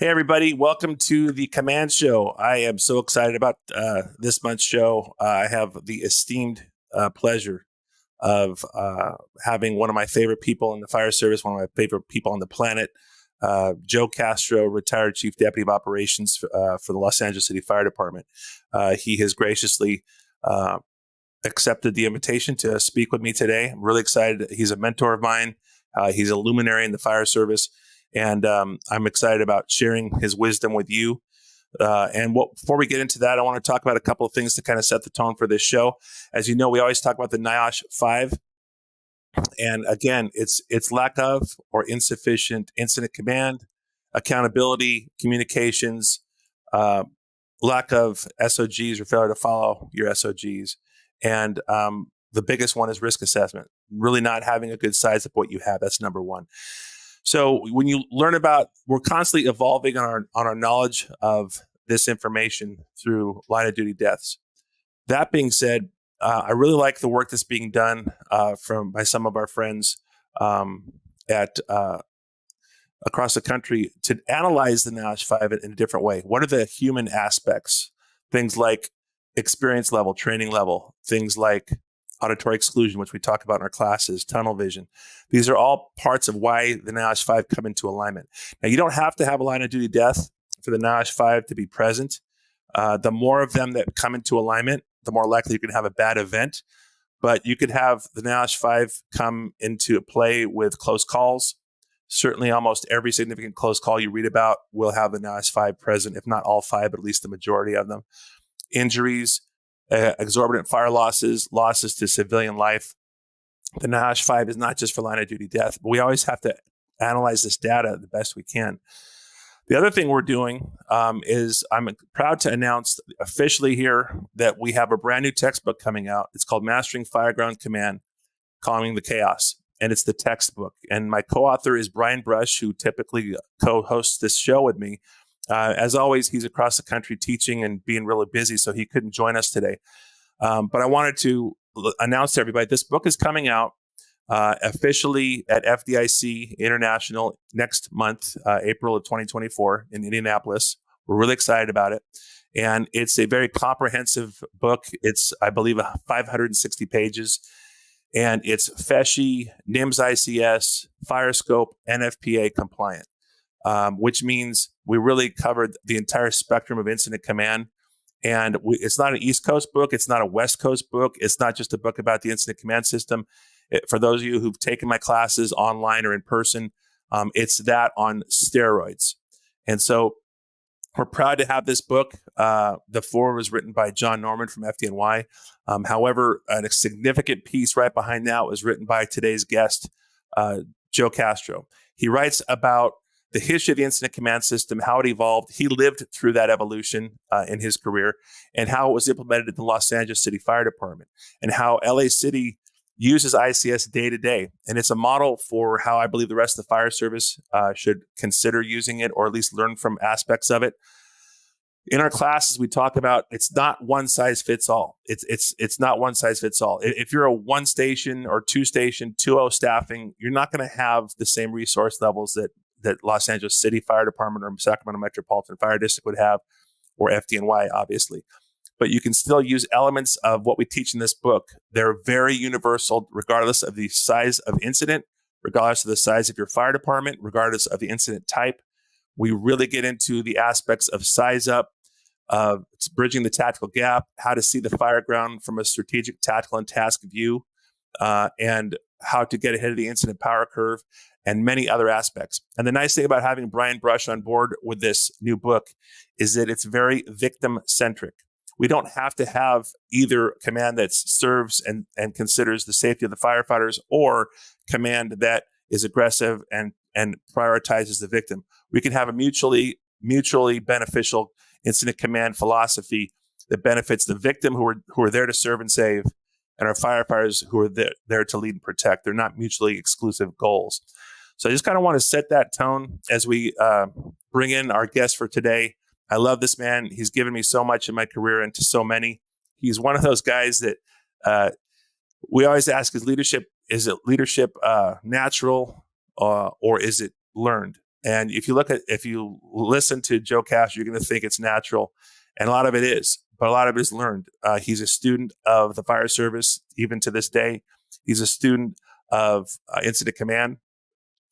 Hey, everybody. Welcome to the Command Show. I am so excited about this month's show. I have the esteemed pleasure of having one of my favorite people in the fire service, one of my favorite people on the planet, Joe Castro, retired Chief Deputy of Operations for the Los Angeles City Fire Department. He has graciously accepted the invitation to speak with me today. I'm really excited. He's a mentor of mine. He's a luminary in the fire service. And I'm excited about sharing his wisdom with you. Before we get into that, I want to talk about a couple of things to kind of set the tone for this show. As you know, we always talk about the NIOSH 5. And again, it's lack of or insufficient incident command, accountability, communications, lack of SOGs or failure to follow your SOGs. And the biggest one is risk assessment, really not having a good size of what you have. That's number one. So when you learn about, we're constantly evolving on our knowledge of this information through line of duty deaths. That being said, I really like the work that's being done by some of our friends at across the country to analyze the NIOSH 5 in a different way. What are the human aspects? Things like experience level, training level, things like auditory exclusion, which we talk about in our classes, tunnel vision. These are all parts of why the NIOSH 5 come into alignment. Now, you don't have to have a line of duty death for the NIOSH 5 to be present. The more of them that come into alignment, the more likely you can have a bad event. But you could have the NIOSH 5 come into play with close calls. Certainly, almost every significant close call you read about will have the NIOSH 5 present, if not all 5, but at least the majority of them. Injuries, exorbitant fire losses to civilian life. The NIOSH 5 is not just for line of duty death, but we always have to analyze this data the best we can. The other thing we're doing is I'm proud to announce officially here that we have a brand new textbook coming out. It's called Mastering Fireground Command, Calming the Chaos. And it's the textbook. And my co-author is Brian Brush, who typically co-hosts this show with me. As always, he's across the country teaching and being really busy, so he couldn't join us today. But I wanted to announce to everybody, this book is coming out officially at FDIC International next month, April of 2024 in Indianapolis. We're really excited about it. And it's a very comprehensive book. It's, I believe, 560 pages. And it's FESHI, NIMS ICS, FireScope, NFPA compliant. Which means we really covered the entire spectrum of incident command. And it's not an East Coast book. It's not a West Coast book. It's not just a book about the incident command system. For those of you who've taken my classes online or in person, it's that on steroids. And so we're proud to have this book. The foreword was written by John Norman from FDNY. However, a significant piece right behind that was written by today's guest, Joe Castro. He writes about the history of the incident command system, how it evolved. He lived through that evolution in his career, and how it was implemented in the Los Angeles City Fire Department, and how LA City uses ICS day to day. And it's a model for how I believe the rest of the fire service should consider using it, or at least learn from aspects of it. In our classes, we talk about it's not one size fits all. It's not one size fits all. If you're a 1 station or 2 station, 2-0 staffing, you're not going to have the same resource levels that Los Angeles City Fire Department or Sacramento Metropolitan Fire District would have, or FDNY, obviously. But you can still use elements of what we teach in this book. They're very universal, regardless of the size of incident, regardless of the size of your fire department, regardless of the incident type. We really get into the aspects of size up, bridging the tactical gap, how to see the fire ground from a strategic, tactical, and task view, and how to get ahead of the incident power curve, and many other aspects. And the nice thing about having Brian Brush on board with this new book is that it's very victim-centric. We don't have to have either command that serves and considers the safety of the firefighters, or command that is aggressive and prioritizes the victim. We can have a mutually beneficial incident command philosophy that benefits the victim who are there to serve and save, and our firefighters who are there to lead and protect. They're not mutually exclusive goals. So I just kind of want to set that tone as we bring in our guest for today. I love this man. He's given me so much in my career and to so many. He's one of those guys that we always ask, is it leadership natural or is it learned? And if you listen to Joe Castro, you're going to think it's natural. And a lot of it is, but a lot of it is learned. He's a student of the fire service, even to this day. He's a student of incident command,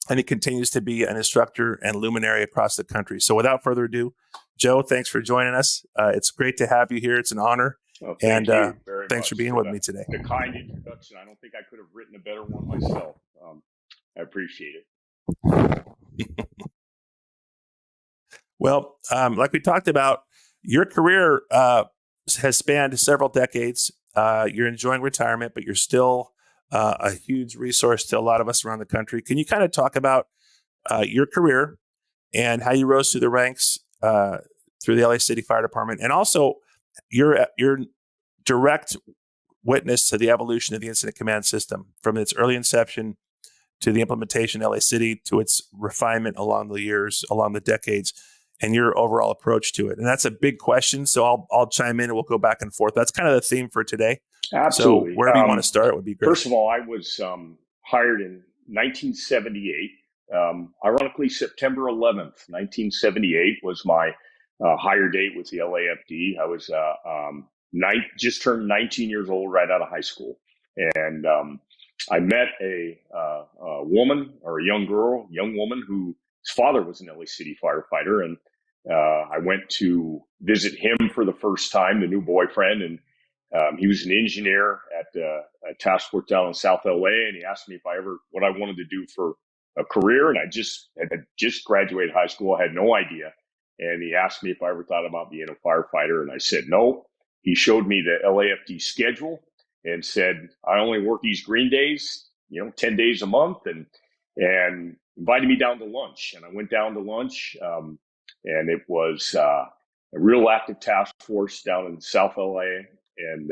and he continues to be an instructor and luminary across the country. So without further ado, Joe, thanks for joining us. It's great to have you here. It's an honor. Well, thank you very thanks much for being with me today. The kind introduction. I don't think I could have written a better one myself. I appreciate it. Well, like we talked about, your career has spanned several decades. You're enjoying retirement, but you're still a huge resource to a lot of us around the country. Can you kind of talk about your career and how you rose through the ranks through the LA City Fire Department, and also your direct witness to the evolution of the incident command system from its early inception to the implementation in LA City to its refinement along the years, along the decades, and your overall approach to it? And that's a big question. So I'll chime in and we'll go back and forth. That's kind of the theme for today. Absolutely. So wherever you want to start would be great. First of all, I was hired in 1978. Ironically, September 11th, 1978 was my hire date with the LAFD. I was just turned 19 years old right out of high school. And I met a woman, or a young woman whose father was an LA City firefighter. And I went to visit him for the first time, the new boyfriend. And he was an engineer at a task force down in South LA. And he asked me what I wanted to do for a career. And I had just graduated high school. I had no idea. And he asked me if I ever thought about being a firefighter. And I said, no. He showed me the LAFD schedule and said, I only work these green days, 10 days a month, and invited me down to lunch. And I went down to lunch, and it was a real active task force down in South LA. And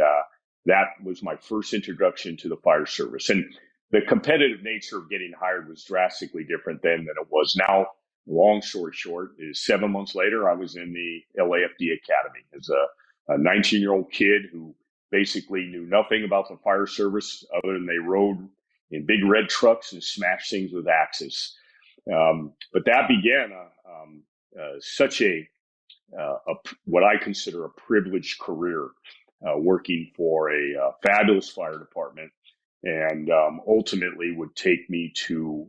that was my first introduction to the fire service. And the competitive nature of getting hired was drastically different then than it was now. Long story short is 7 months later, I was in the LAFD Academy as a 19-year-old kid who basically knew nothing about the fire service other than they rode in big red trucks and smashed things with axes. But that began such what I consider a privileged career, working for a fabulous fire department, and ultimately would take me to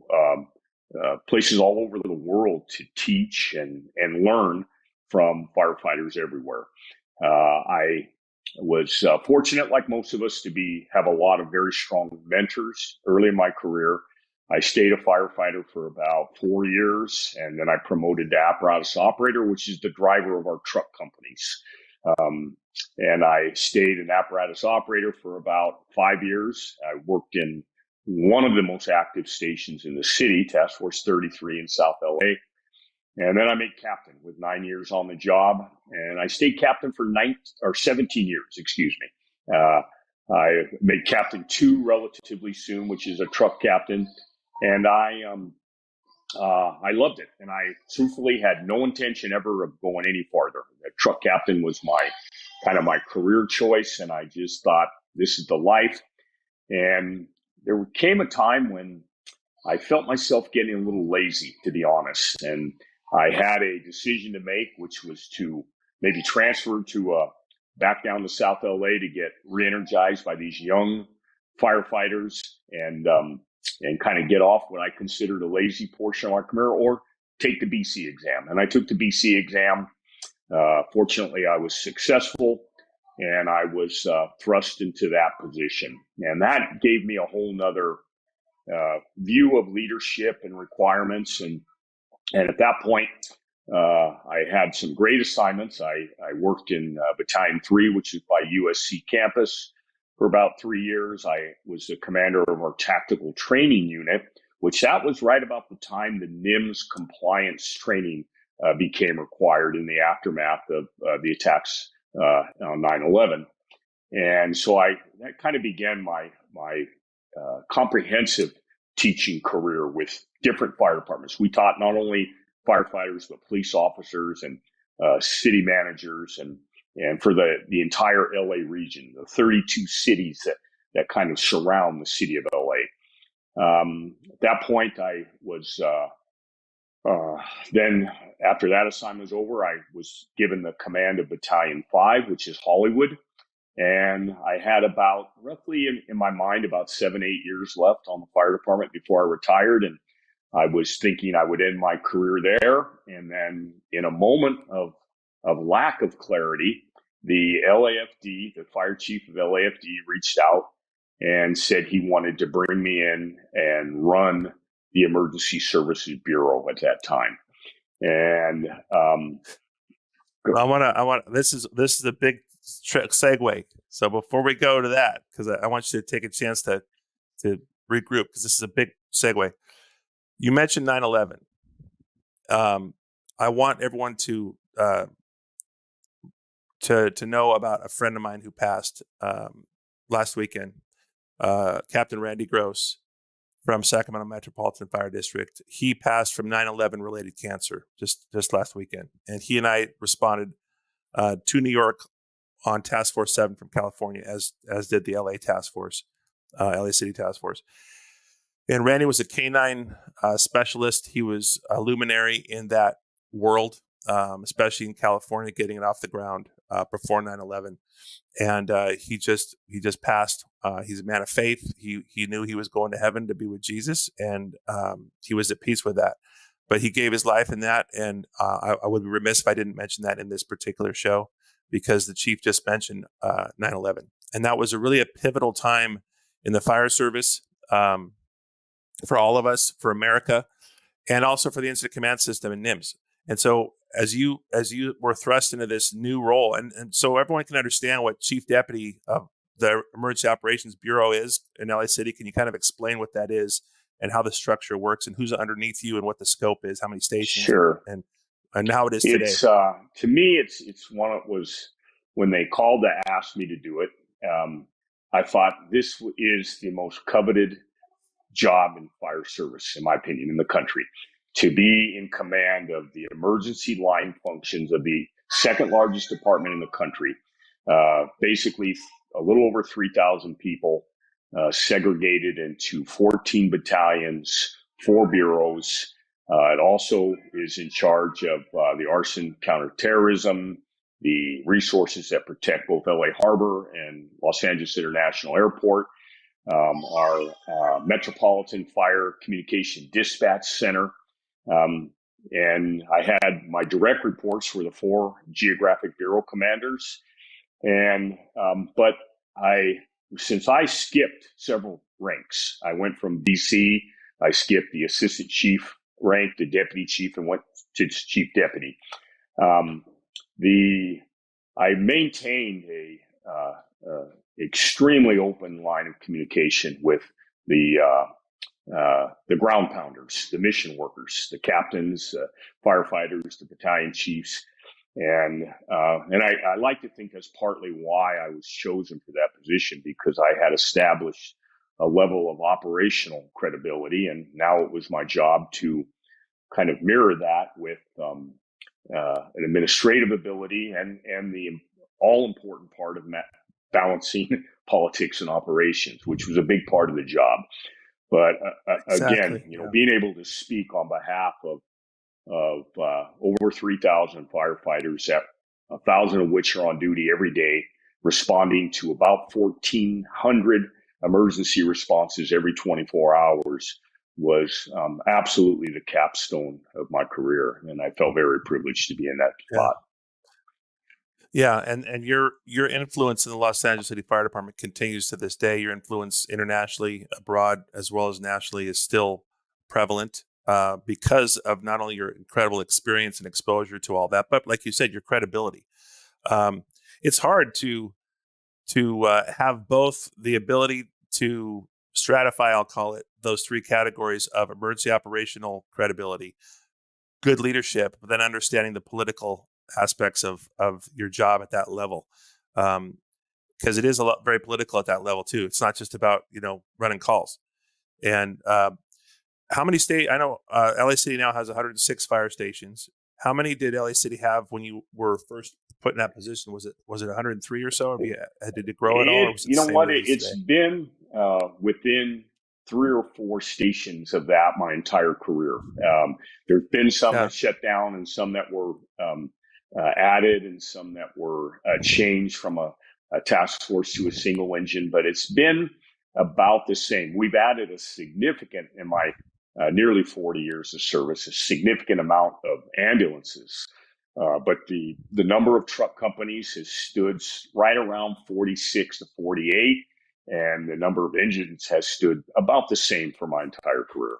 places all over the world to teach and learn from firefighters everywhere. I was fortunate, like most of us, to have a lot of very strong mentors early in my career. I stayed a firefighter for about 4 years, and then I promoted to apparatus operator, which is the driver of our truck companies. And I stayed an apparatus operator for about 5 years. I worked in one of the most active stations in the city, Task Force 33 in South LA. And then I made captain with 9 years on the job, and I stayed captain for 17 years, excuse me. I made captain 2 relatively soon, which is a truck captain. And I loved it. And I truthfully had no intention ever of going any farther. The truck captain was my career choice. And I just thought, this is the life. And there came a time when I felt myself getting a little lazy, to be honest. And I had a decision to make, which was to maybe transfer back down to South LA to get re-energized by these young firefighters and kind of get off what I considered a lazy portion of my career, or take the BC exam. And I took the BC exam. Fortunately, I was successful, and I was thrust into that position. And that gave me a whole nother view of leadership and requirements. And at that point, I had some great assignments. I worked in Battalion 3, which is by USC campus, for about 3 years. I was the commander of our tactical training unit, which that was right about the time the NIMS compliance training became required in the aftermath of the attacks on 9/11. And so that kind of began my comprehensive teaching career with different fire departments. We taught not only firefighters, but police officers and city managers, and for the entire LA region, the 32 cities that kind of surround the city of LA. At that point, I was Uh, then after that assignment was over, I was given the command of Battalion 5, which is Hollywood. And I had about roughly in my mind about 7, 8 years left on the fire department before I retired. And I was thinking I would end my career there. And then in a moment of lack of clarity, the LAFD, the fire chief of LAFD, reached out and said he wanted to bring me in and run the Emergency Services Bureau at that time. And this is a big segue. So before we go to that, because I want you to take a chance to regroup, because this is a big segue. You mentioned 9/11. I want everyone to know about a friend of mine who passed last weekend, Captain Randy Gross from Sacramento Metropolitan Fire District. He passed from 9/11 related cancer just last weekend, and he and I responded to New York on Task Force 7 from California, as did the LA Task Force, LA City Task Force. And Randy was a canine specialist. He was a luminary in that world, especially in California, getting it off the ground before 9/11. And he just passed. He's a man of faith. He knew he was going to heaven to be with Jesus, and he was at peace with that. But he gave his life in that, and I would be remiss if I didn't mention that in this particular show, because the chief just mentioned 9/11, and that was a pivotal time in the fire service. For all of us, for America, and also for the Incident Command System and NIMS. And so as you were thrust into this new role, and so everyone can understand what Chief Deputy of the Emergency Operations Bureau is in LA City, can you kind of explain what that is and how the structure works and who's underneath you and what the scope is, how many stations, sure, and how it is today? it's to me, it's one. It was when they called to ask me to do it. I thought this is the most coveted job in fire service, in my opinion, in the country, to be in command of the emergency line functions of the second largest department in the country. Basically, a little over 3,000 people segregated into 14 battalions, 4 bureaus. It also is in charge of the arson counterterrorism, the resources that protect both LA Harbor and Los Angeles International Airport, our Metropolitan Fire Communication Dispatch Center. And I had my direct reports were the 4 geographic bureau commanders. And but since I skipped several ranks, I went from DC, I skipped the assistant chief rank, the deputy chief, and went to chief deputy. I maintained a extremely open line of communication with the ground pounders, the mission workers, the captains, firefighters, the battalion chiefs, and I like to think that's partly why I was chosen for that position, because I had established a level of operational credibility, and now it was my job to kind of mirror that with an administrative ability and the all important part of balancing politics and operations, which was a big part of the job. But Exactly. again, being able to speak on behalf of over 3,000 firefighters, 1,000 of which are on duty every day, responding to about 1,400 emergency responses every 24 hours, was absolutely the capstone of my career, and I felt very privileged to be in that spot. Yeah, and your influence in the Los Angeles City Fire Department continues to this day. Your influence internationally, abroad, as well as nationally, is still prevalent because of not only your incredible experience and exposure to all that, but like you said, your credibility. It's hard to have both the ability to stratify, I'll call it, those 3 categories of emergency operational credibility, good leadership, but then understanding the political aspects of your job at that level, because it is very political at that level too. It's not just about running calls. And how many I know LA City now has 106 fire stations. How many did LA City have when you were first put in that position? Was it 103 or so? Or did it grow at all? Or was it you know the same what? as It's today? been within three or four stations of that my entire career. There's been some Yeah. that shut down and some that were added and some that were changed from a task force to a single engine, but it's been about the same. We've added a significant, in my nearly 40 years of service, a significant amount of ambulances. But the number of truck companies has stood right around 46 to 48, and the number of engines has stood about the same for my entire career.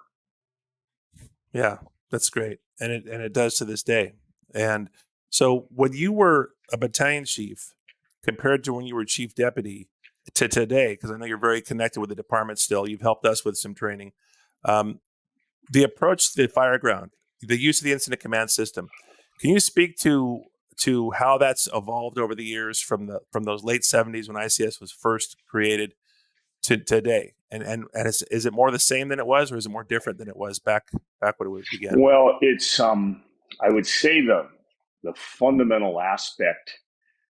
Yeah, that's great. And it does to this day. And so when you were a battalion chief compared to when you were chief deputy to today, because I know you're very connected with the department still, you've helped us with some training. The approach to the fireground, the use of the incident command system. Can you speak to how that's evolved over the years from those late 70s when ICS was first created to today? And is it more the same than it was, or is it more different than it was back when it began? Well, it's I would say the fundamental aspect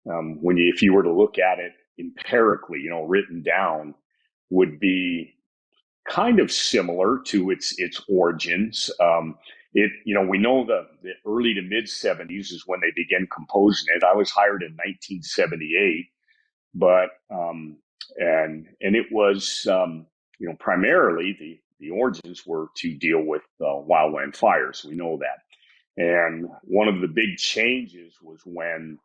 if you were to look at it empirically, written down, would be kind of similar to its origins. We know the early to mid 70s is when they began composing it. I was hired in 1978, but and it was primarily the origins were to deal with wildland fires. We know that, and one of the big changes was when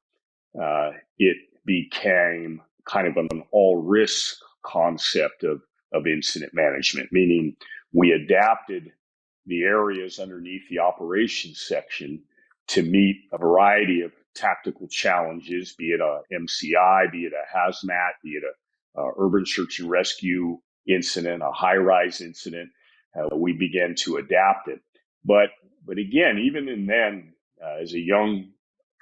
it became kind of an all risk concept of incident management, meaning we adapted the areas underneath the operations section to meet a variety of tactical challenges, be it a MCI, be it a hazmat, be it a urban search and rescue incident, a high-rise incident. We began to adapt it. But again, even in then, as a young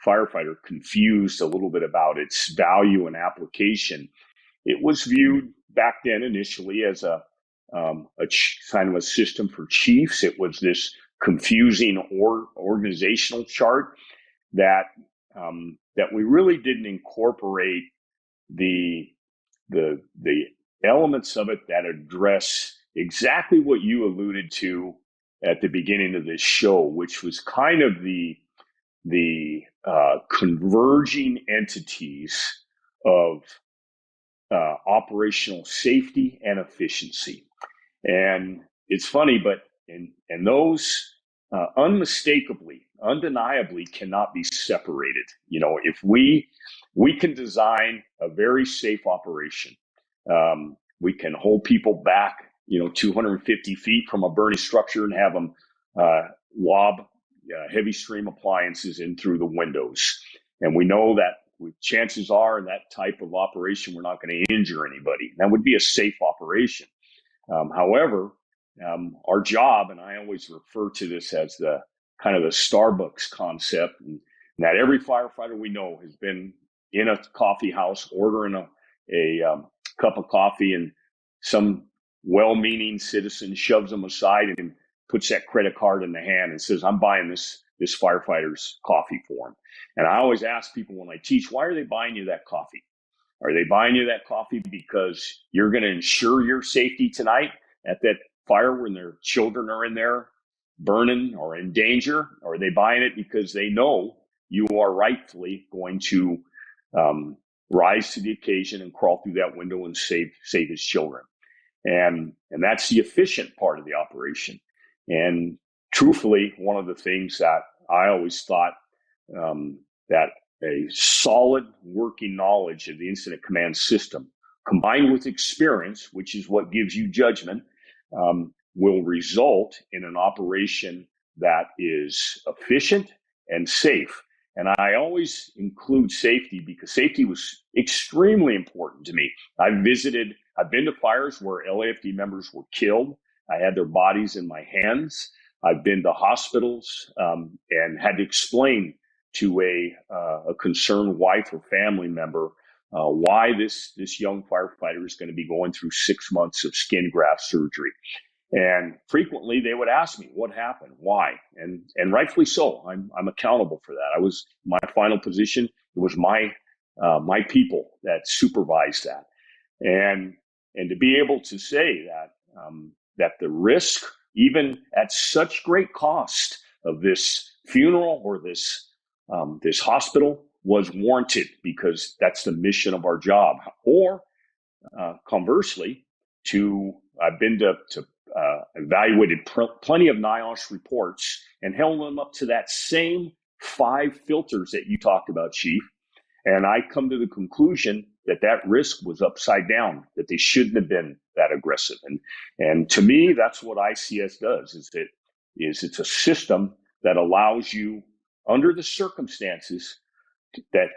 firefighter, confused a little bit about its value and application, it was viewed back then initially as a kind of a system for chiefs. It was this confusing organizational chart that we really didn't incorporate the elements of it that address exactly what you alluded to at the beginning of this show, which was kind of the converging entities of operational safety and efficiency. And it's funny, but and those unmistakably, undeniably cannot be separated. If we can design a very safe operation, we can hold people back, 250 feet from a burning structure and have them lob heavy stream appliances in through the windows. And we know that chances are in that type of operation, we're not going to injure anybody. That would be a safe operation. However, our job, and I always refer to this as the kind of the Starbucks concept, and that every firefighter we know has been in a coffee house ordering a cup of coffee, and some well-meaning citizen shoves them aside and puts that credit card in the hand and says, "I'm buying this firefighter's coffee for him." And I always ask people when I teach, why are they buying you that coffee? Are they buying you that coffee because you're going to ensure your safety tonight at that fire when their children are in there burning or in danger? Or are they buying it because they know you are rightfully going to rise to the occasion and crawl through that window and save his children? And that's the efficient part of the operation. And truthfully, one of the things that I always thought that a solid working knowledge of the incident command system combined with experience, which is what gives you judgment, will result in an operation that is efficient and safe. And I always include safety because safety was extremely important to me. I've been to fires where LAFD members were killed. I had their bodies in my hands. I've been to hospitals and had to explain to a concerned wife or family member why this young firefighter is going to be going through 6 months of skin graft surgery. And frequently they would ask me, what happened? Why? And rightfully so. I'm accountable for that. I was my final position. It was my people that supervised that. And to be able to say that that the risk, even at such great cost, of this funeral or this hospital was warranted because that's the mission of our job. Or conversely, I've been to evaluated plenty of NIOSH reports and held them up to that same 5 filters that you talked about, Chief. And I come to the conclusion that that risk was upside down, that they shouldn't have been that aggressive. And to me, that's what ICS does, it's a system that allows you, under the circumstances,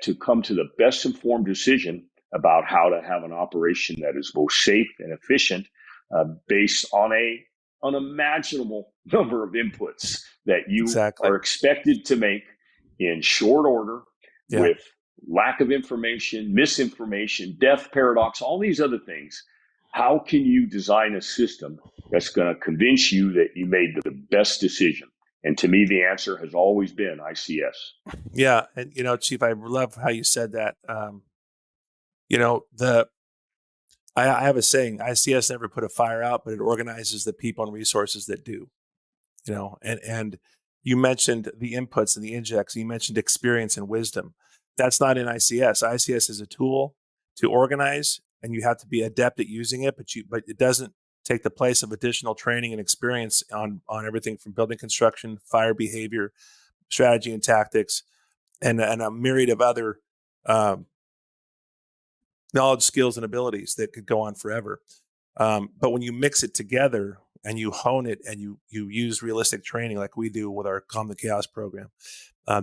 to come to the best informed decision about how to have an operation that is both safe and efficient, based on a unimaginable number of inputs that you are expected to make in short order, with lack of information, misinformation, death paradox, all these other things. How can you design a system that's going to convince you that you made the best decision? And to me, the answer has always been ICS. Yeah. And, Chief, I love how you said that. I have a saying, ICS never put a fire out, but it organizes the people and resources that do, and you mentioned the inputs and the injects, you mentioned experience and wisdom. That's not in ICS. ICS is a tool to organize, and you have to be adept at using it, but it doesn't take the place of additional training and experience on everything from building construction, fire behavior, strategy and tactics, and a myriad of other knowledge, skills, and abilities that could go on forever. But when you mix it together and you hone it and you use realistic training like we do with our Calm the Chaos program,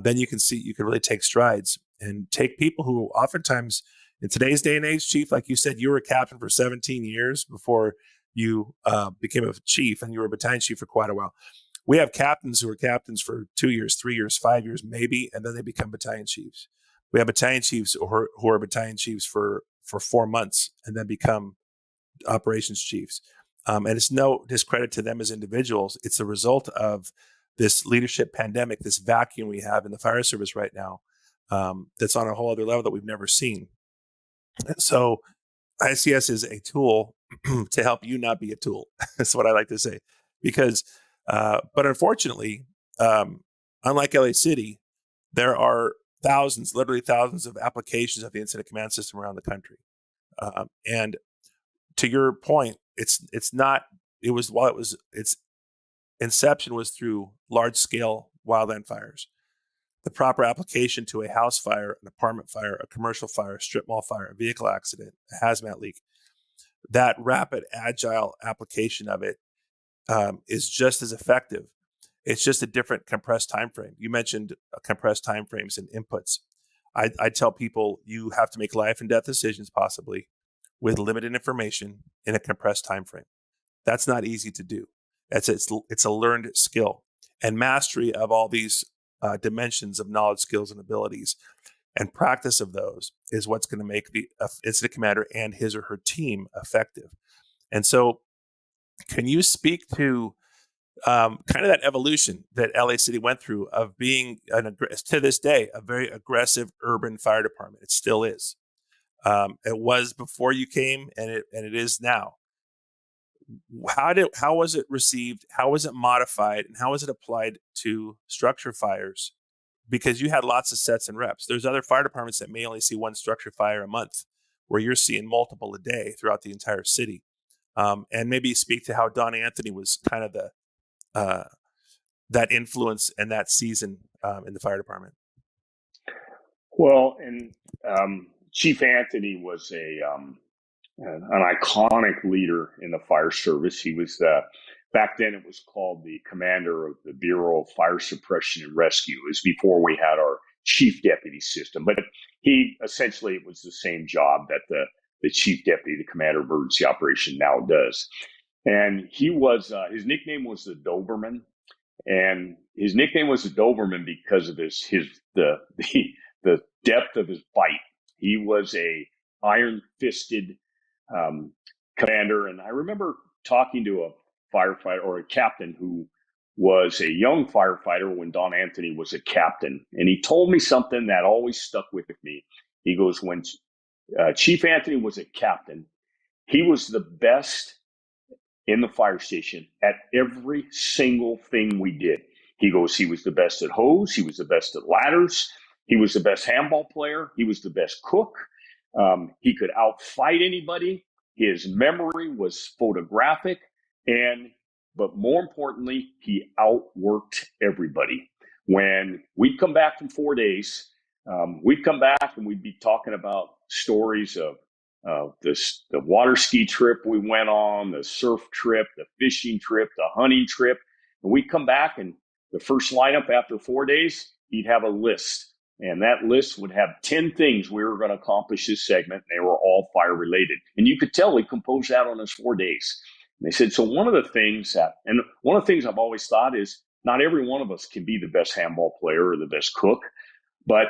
then you can really take strides and take people who oftentimes in today's day and age, Chief, like you said, you were a captain for 17 years before you became a chief, and you were a battalion chief for quite a while. We have captains who are captains for 2 years, 3 years, 5 years, maybe, and then they become battalion chiefs. We have battalion chiefs who are battalion chiefs for 4 months and then become operations chiefs. And it's no discredit to them as individuals. It's a result of this leadership pandemic, this vacuum we have in the fire service right now, that's on a whole other level that we've never seen. And so ICS is a tool to help you not be a tool. That's what I like to say. Because, but unfortunately, unlike LA City, there are thousands, literally thousands of applications of the incident command system around the country. And to your point, its inception was through large scale wildland fires. The proper application to a house fire, an apartment fire, a commercial fire, a strip mall fire, a vehicle accident, a hazmat leak, that rapid, agile application of it is just as effective. It's just a different compressed time frame. You mentioned compressed time frames and inputs. I tell people you have to make life and death decisions possibly with limited information in a compressed time frame. That's not easy to do. It's a learned skill, and mastery of all these dimensions of knowledge, skills, and abilities, and practice of those is what's going to make the incident commander and his or her team effective. And so, can you speak to kind of that evolution that LA City went through of being to this day a very aggressive urban fire department? It still is. It was before you came, and it is now. How was it received? How was it modified? And how was it applied to structure fires? Because you had lots of sets and reps. There's other fire departments that may only see one structure fire a month, where you're seeing multiple a day throughout the entire city. And maybe speak to how Don Anthony was kind of that influence and that season in the fire department. Well, and Chief Anthony was an iconic leader in the fire service. He was back then it was called the commander of the Bureau of Fire Suppression and Rescue. It was before we had our chief deputy system, but he essentially, it was the same job that the chief deputy, the commander of emergency operation, now does. And he was his nickname was the Doberman, and his nickname was the Doberman because of the depth of his bite. He was a iron-fisted commander, and I remember talking to a firefighter or a captain who was a young firefighter when Don Anthony was a captain, and he told me something that always stuck with me. He goes, when Chief Anthony was a captain, he was the best in the fire station at every single thing we did. He goes, he was the best at hose. He was the best at ladders. He was the best handball player. He was the best cook. He could outfight anybody. His memory was photographic. But more importantly, he outworked everybody. When we'd come back from 4 days, we'd come back and we'd be talking about stories of the water ski trip we went on, the surf trip, the fishing trip, the hunting trip. And we'd come back, and the first lineup after 4 days, he'd have a list. And that list would have 10 things we were going to accomplish this segment. And they were all fire related. And you could tell he composed that on his 4 days. And they said, so one of the things I've always thought is not every one of us can be the best handball player or the best cook, but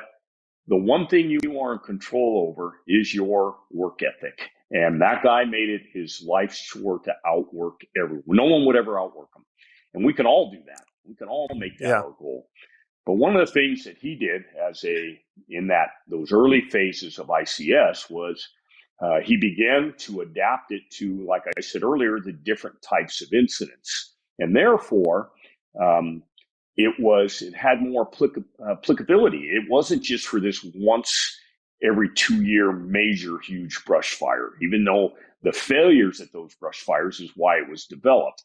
the one thing you are in control over is your work ethic. And that guy made it his life's chore to outwork everyone. No one would ever outwork him. And we can all do that. We can all make that our goal. But one of the things that he did in those early phases of ICS was he began to adapt it to, like I said earlier, the different types of incidents. And therefore, it had more applicability. It wasn't just for this once every 2 year major huge brush fire, even though the failures at those brush fires is why it was developed.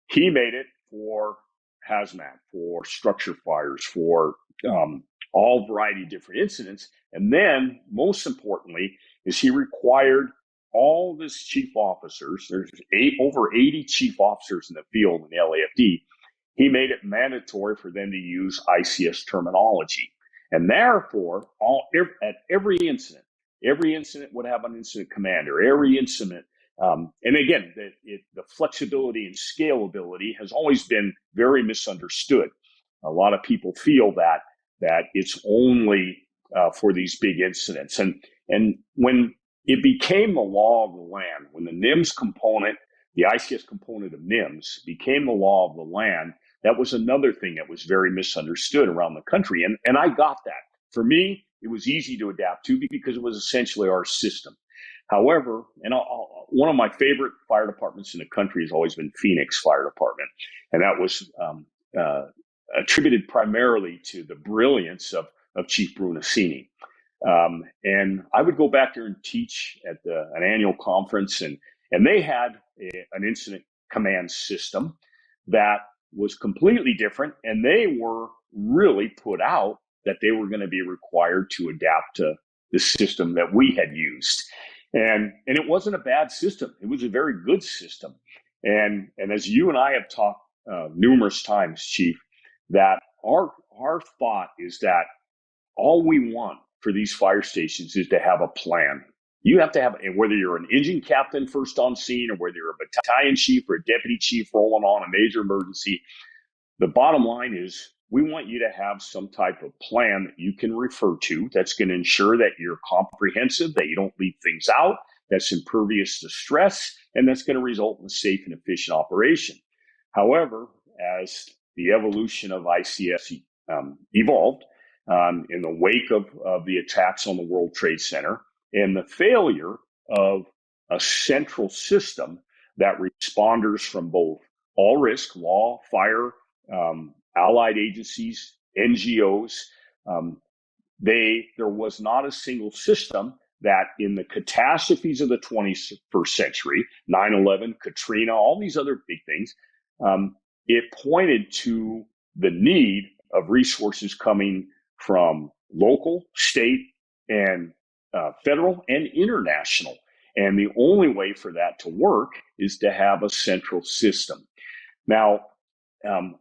He made it for hazmat, for structure fires, for all variety of different incidents. And then, most importantly, is he required all of his chief officers, there's over 80 chief officers in the field in the LAFD, he made it mandatory for them to use ICS terminology. And therefore, at every incident would have an incident commander. Every incident, and again, the flexibility and scalability has always been very misunderstood. A lot of people feel that it's only for these big incidents. And when it became the law of the land, when the NIMS component, the ICS component of NIMS became the law of the land, that was another thing that was very misunderstood around the country. And I got that. For me, it was easy to adapt to because it was essentially our system. However, one of my favorite fire departments in the country has always been Phoenix Fire Department. And that was attributed primarily to the brilliance of Chief Brunacini. And I would go back there and teach at an annual conference, and they had an incident command system that was completely different, and they were really put out that they were going to be required to adapt to the system that we had used. And it wasn't a bad system. It was a very good system. And as you and I have talked numerous times, Chief, that our thought is that all we want for these fire stations is to have a plan. You have to have, and whether you're an engine captain first on scene or whether you're a battalion chief or a deputy chief rolling on a major emergency, the bottom line is we want you to have some type of plan that you can refer to that's going to ensure that you're comprehensive, that you don't leave things out, that's impervious to stress, and that's going to result in a safe and efficient operation. However, as the evolution of ICS evolved in the wake of the attacks on the World Trade Center, and the failure of a central system that responders from both all risk, law, fire, allied agencies, NGOs, there was not a single system that in the catastrophes of the 21st century, 9/11, Katrina, all these other big things, it pointed to the need of resources coming from local, state, and federal and international. And the only way for that to work is to have a central system. Now,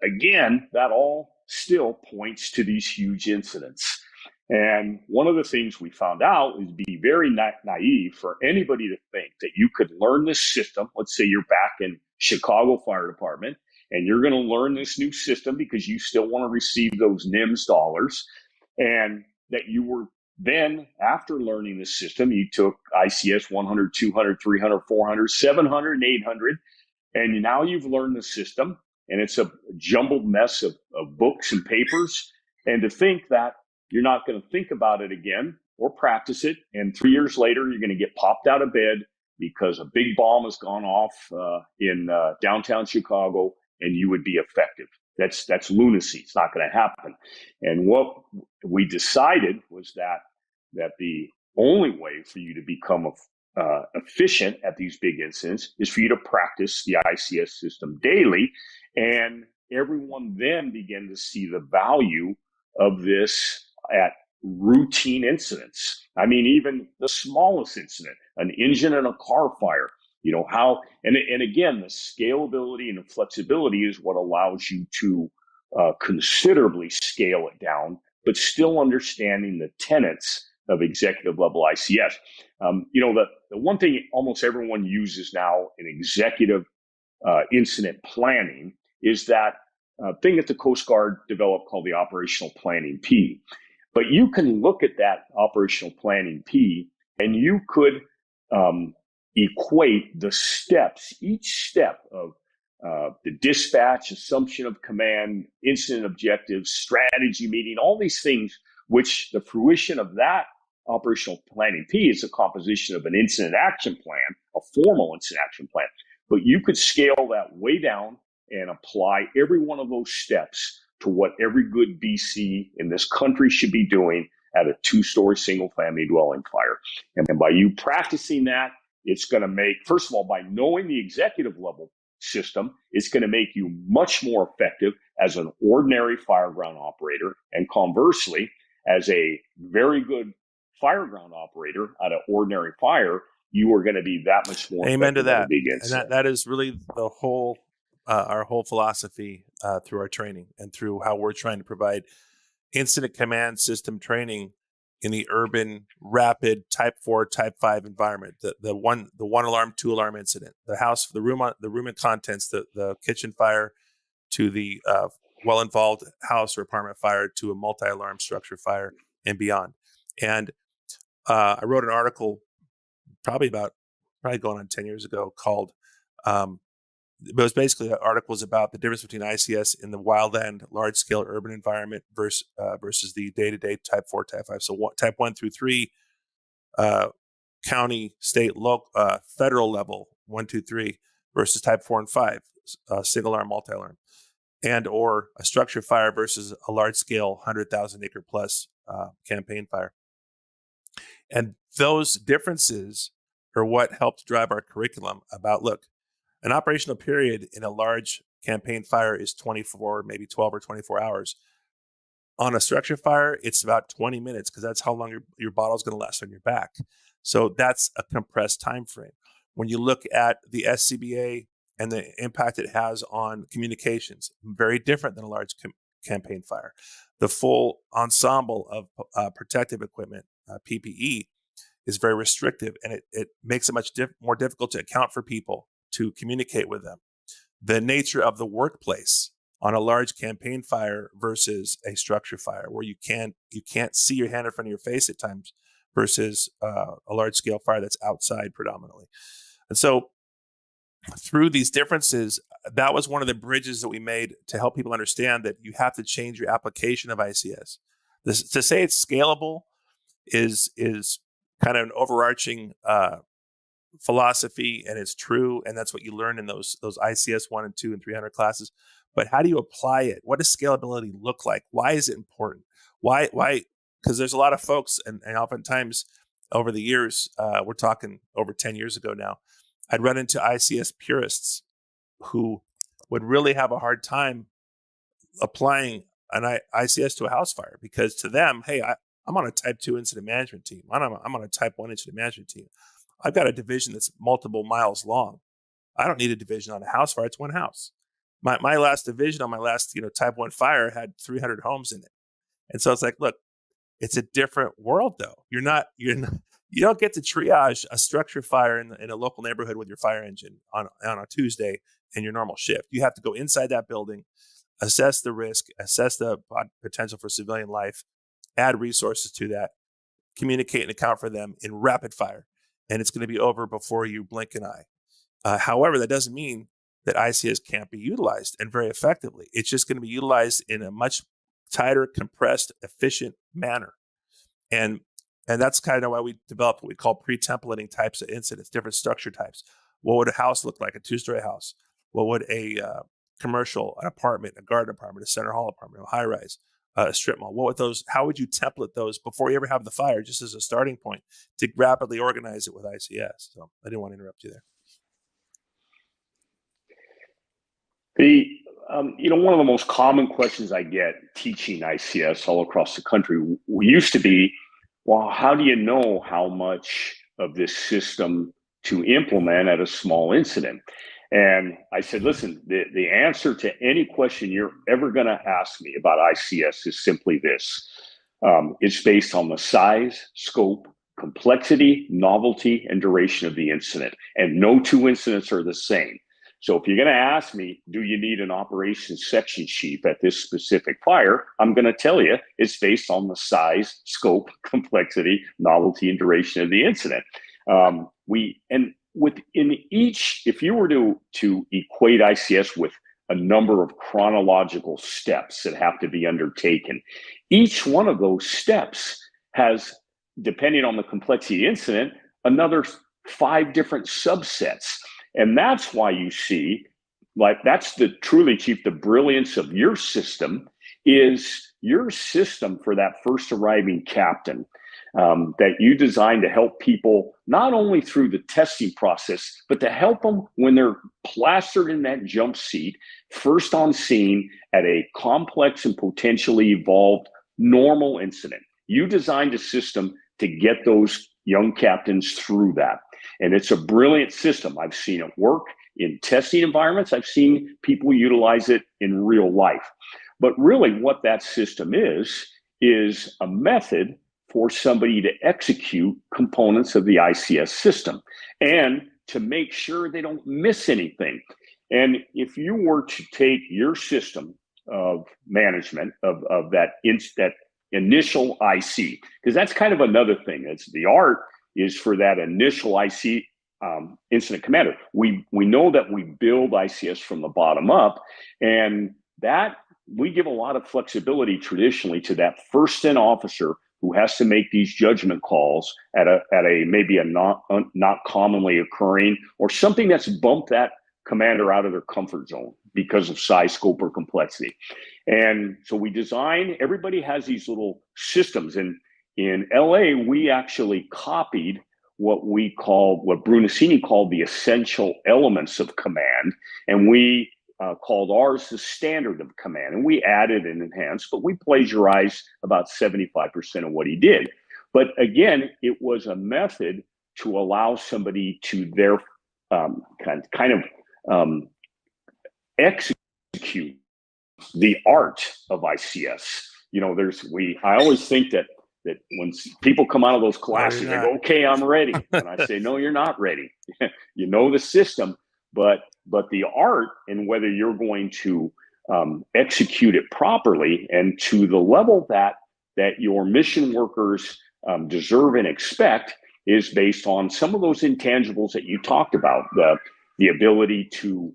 again, that all still points to these huge incidents. And one of the things we found out is be very naive for anybody to think that you could learn this system. Let's say you're back in Chicago Fire Department and you're going to learn this new system because you still want to receive those NIMS dollars, and that you were then, after learning this system, you took ICS 100, 200, 300, 400, 700, and 800, and now you've learned the system, and it's a jumbled mess of books and papers. And to think that you're not going to think about it again or practice it, and 3 years later, you're going to get popped out of bed, because a big bomb has gone off in downtown Chicago and you would be effective. That's lunacy. It's not going to happen. And what we decided was that the only way for you to become efficient at these big incidents is for you to practice the ICS system daily. And everyone then began to see the value of this at routine incidents. I mean, even the smallest incident, an engine in a car fire, how, and again, the scalability and the flexibility is what allows you to considerably scale it down, but still understanding the tenets of executive level ICS. The one thing almost everyone uses now in executive incident planning is that thing that the Coast Guard developed called the operational planning P. But you can look at that operational planning P and you could equate the steps, each step of the dispatch, assumption of command, incident objectives, strategy meeting, all these things, which the fruition of that operational planning P is a composition of an incident action plan, a formal incident action plan. But you could scale that way down and apply every one of those steps to what every good BC in this country should be doing at a 2-story single-family dwelling fire. And by you practicing that, it's going to make, first of all, by knowing the executive level system, it's going to make you much more effective as an ordinary fireground operator. And conversely, as a very good fireground operator at an ordinary fire, you are going to be that much more Amen to that. And that is really the whole our whole philosophy through our training and through how we're trying to provide incident command system training in the urban, rapid, type 4, type 5 environment. The one alarm, 2 alarm incident, the room and contents, the kitchen fire, to the well-involved house or apartment fire, to a multi-alarm structure fire and beyond. And I wrote an article probably going on 10 years ago called, it was basically articles about the difference between ICS in the wildland, large-scale urban environment versus the day-to-day type 4, type 5. So type 1 through 3, county, state, local, federal level, 1, 2, 3, versus type 4 and 5, single alarm, multi-alarm, and or a structure fire versus a large-scale 100,000 acre plus campaign fire. And those differences are what helped drive our curriculum about, look, an operational period in a large campaign fire is 24, maybe 12 or 24 hours. On a structure fire, it's about 20 minutes because that's how long your bottle's going to last on your back. So that's a compressed time frame. When you look at the SCBA and the impact it has on communications, very different than a large campaign fire. The full ensemble of protective equipment, PPE, is very restrictive, and it makes it much more difficult to account for people, to communicate with them. The nature of the workplace on a large campaign fire versus a structure fire, where you can't see your hand in front of your face at times, versus a large scale fire that's outside predominantly. And so through these differences, that was one of the bridges that we made to help people understand that you have to change your application of ICS. To say it's scalable is kind of an overarching philosophy, and it's true, and that's what you learn in those ICS 1 and 2 and 300 classes. But how do you apply it? What does scalability look like? Why is it important? Why? Because there's a lot of folks, and oftentimes over the years, we're talking over 10 years ago now, I'd run into ICS purists who would really have a hard time applying an ICS to a house fire, because to them, hey, I'm on a type 2 incident management team. I'm on a type 1 incident management team. I've got a division that's multiple miles long. I don't need a division on a house fire. It's one house. My last division on my last type 1 fire had 300 homes in it. And so it's like, look, it's a different world though. You don't get to triage a structure fire in a local neighborhood with your fire engine on a Tuesday in your normal shift. You have to go inside that building, assess the risk, assess the potential for civilian life, add resources to that, communicate and account for them in rapid fire. And it's going to be over before you blink an eye. However, that doesn't mean that ICS can't be utilized, and very effectively. It's just going to be utilized in a much tighter, compressed, efficient manner. And And that's kind of why we developed what we call pre-templating types of incidents, different structure types. What would a house look like, a two-story house? What would a commercial, an apartment, a garden apartment, a center hall apartment, a high-rise, a strip mall? What would those? How would you template those before you ever have the fire, just as a starting point to rapidly organize it with ICS? So I didn't want to interrupt you there. One of the most common questions I get teaching ICS all across the country used to be, well, how do you know how much of this system to implement at a small incident? And I said, listen, the answer to any question you're ever going to ask me about ICS is simply this. It's based on the size, scope, complexity, novelty, and duration of the incident. And no two incidents are the same. So if you're going to ask me, do you need an operations section sheet at this specific fire? I'm going to tell you it's based on the size, scope, complexity, novelty, and duration of the incident. Within each, if you were to equate ICS with a number of chronological steps that have to be undertaken, each one of those steps has, depending on the complexity of the incident, another 5 different subsets. And that's why you see, that's truly, Chief, the brilliance of your system is your system for that first arriving captain that you designed to help people not only through the testing process, but to help them when they're plastered in that jump seat, first on scene at a complex and potentially evolved normal incident. You designed a system to get those young captains through that. And it's a brilliant system. I've seen it work in testing environments. I've seen people utilize it in real life. But really what that system is a method for somebody to execute components of the ICS system and to make sure they don't miss anything. And if you were to take your system of management of that initial IC, because that's kind of another thing. It's the art is for that initial IC incident commander. We know that we build ICS from the bottom up, and that we give a lot of flexibility traditionally to that first in officer who has to make these judgment calls at a maybe a not commonly occurring or something that's bumped that commander out of their comfort zone because of size, scope, or complexity. And so we design, everybody has these little systems. And in LA, we actually copied what Brunacini called the essential elements of command. And we called ours the standard of command. And we added and enhanced, but we plagiarized about 75% of what he did. But again, it was a method to allow somebody to execute the art of ICS. I always think that when people come out of those classes, they go, okay, I'm ready. And I say, no, you're not ready. You know the system, but the art and whether you're going to execute it properly and to the level that your mission workers deserve and expect is based on some of those intangibles that you talked about, the ability to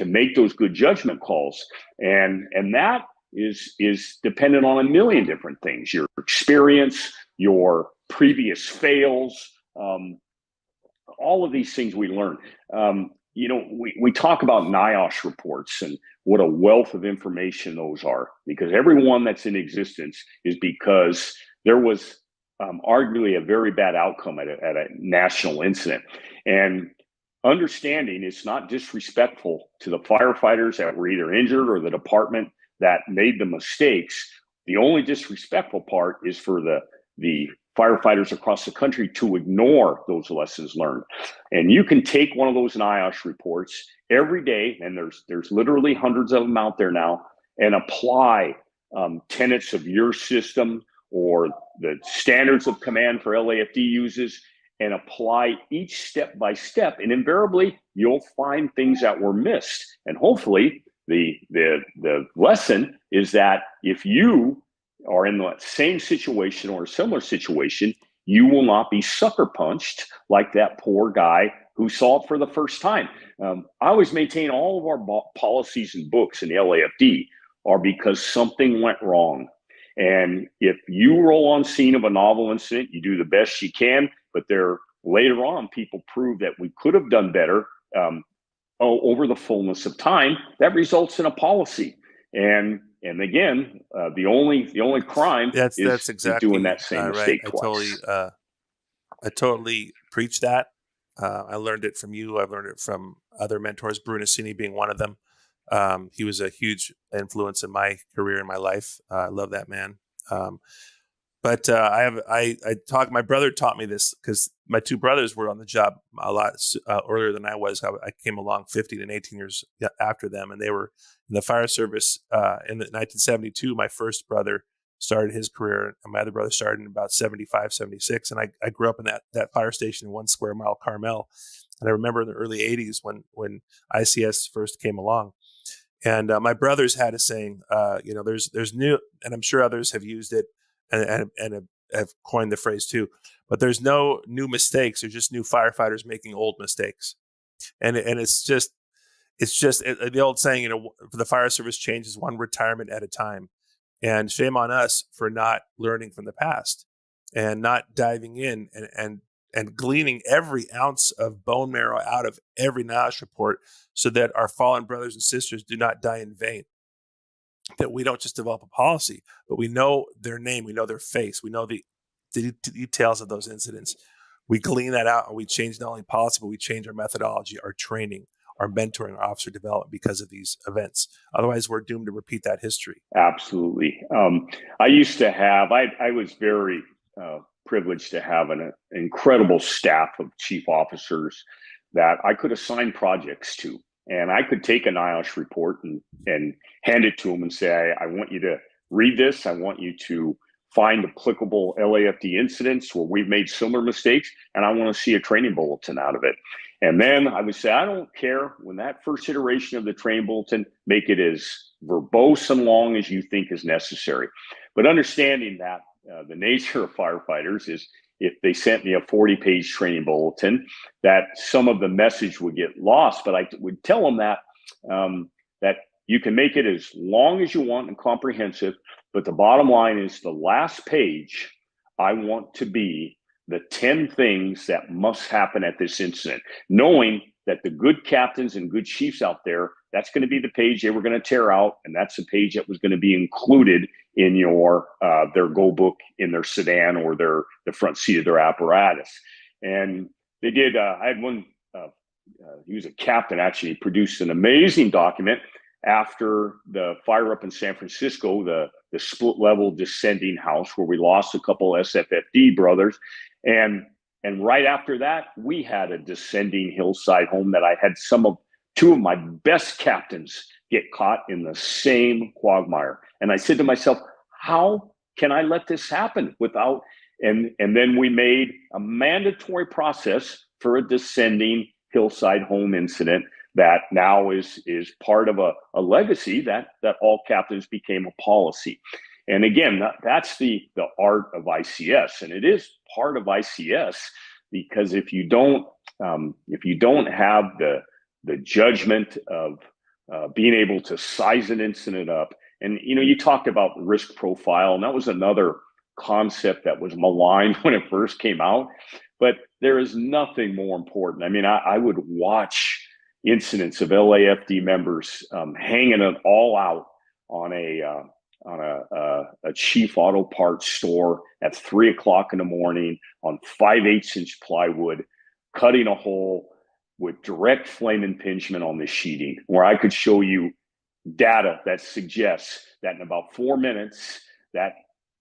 make those good judgment calls. And that is dependent on a million different things, your experience, your previous fails, all of these things we learn. We talk about NIOSH reports and what a wealth of information those are, because every one that's in existence is because there was arguably a very bad outcome at a national incident. And understanding it's not disrespectful to the firefighters that were either injured or the department that made the mistakes. The only disrespectful part is for the firefighters across the country to ignore those lessons learned. And you can take one of those NIOSH reports every day, and there's literally hundreds of them out there now, and apply tenets of your system or the standards of command for LAFD uses, and apply each step by step. And invariably, you'll find things that were missed. And hopefully, the lesson is that if you are in the same situation or a similar situation, you will not be sucker punched like that poor guy who saw it for the first time. I always maintain all of our policies and books in the LAFD are because something went wrong. And if you roll on scene of a novel incident, you do the best you can, but there later on, people prove that we could have done better over the fullness of time. That results in a policy. And again, the only crime That's is doing exactly that same right. mistake twice. I totally preach that. I learned it from you. I've learned it from other mentors, Brunacini being one of them. He was a huge influence in my career and my life. I love that man. But my brother taught me this because my two brothers were on the job a lot earlier than I was. I came along 15 and 18 years after them, and they were in the fire service in 1972. My first brother started his career, and my other brother started in about 75, 76. And I grew up in that fire station in 1 square mile, Carmel. And I remember in the early 80s when ICS first came along. And my brothers had a saying, there's new, and I'm sure others have used it and have coined the phrase too, but there's no new mistakes. There's just new firefighters making old mistakes. And it's just the old saying, the fire service changes one retirement at a time. And shame on us for not learning from the past and not diving in and gleaning every ounce of bone marrow out of every NIOSH report so that our fallen brothers and sisters do not die in vain. That we don't just develop a policy, but we know their name, we know their face, we know the details of those incidents. We glean that out and we change not only policy, but we change our methodology, our training, our mentoring, our officer development because of these events. Otherwise, we're doomed to repeat that history. Absolutely. I used to have, I was very privileged to have an incredible staff of chief officers that I could assign projects to. And I could take a NIOSH report and hand it to them and say, I want you to read this. I want you to find applicable LAFD incidents where we've made similar mistakes, and I want to see a training bulletin out of it. And then I would say, I don't care when that first iteration of the training bulletin, make it as verbose and long as you think is necessary. But understanding that the nature of firefighters is if they sent me a 40-page training bulletin, that some of the message would get lost. But I would tell them that that you can make it as long as you want and comprehensive, but the bottom line is the last page, I want to be the 10 things that must happen at this incident, knowing that the good captains and good chiefs out there, that's going to be the page they were going to tear out, and that's the page that was going to be included in your their go book in their sedan or the front seat of their apparatus. And they did. I had one. He was a captain. Actually, produced an amazing document after the fire up in San Francisco, the split level descending house where we lost a couple SFFD brothers, and right after that, we had a descending hillside home that I had two of my best captains get caught in the same quagmire. And I said to myself, how can I let this happen without, and then we made a mandatory process for a descending hillside home incident that now is part of a legacy that all captains became a policy. And again, that's the art of ICS, and it is part of ICS because if you don't have the judgment of being able to size an incident up, and you talked about risk profile, and that was another concept that was maligned when it first came out, but there is nothing more important. I mean, I would watch incidents of LAFD members hanging it all out on a chief auto parts store at 3:00 in the morning on 5/8" plywood, cutting a hole with direct flame impingement on the sheeting, where I could show you data that suggests that in about 4 minutes, that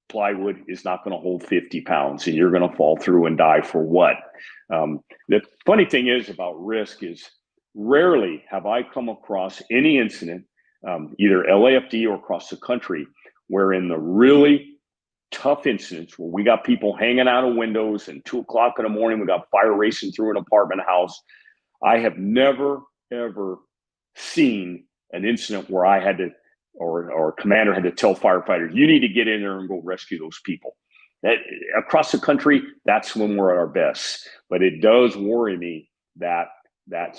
plywood is not going to hold 50 pounds and you're going to fall through and die for what? The funny thing is about risk is rarely have I come across any incident, either LAFD or across the country, where in the really tough incidents where we got people hanging out of windows and 2:00 in the morning, we got fire racing through an apartment house. I have never, ever seen an incident where I had to, or a commander had to tell firefighters, you need to get in there and go rescue those people. That across the country, that's when we're at our best. But it does worry me that that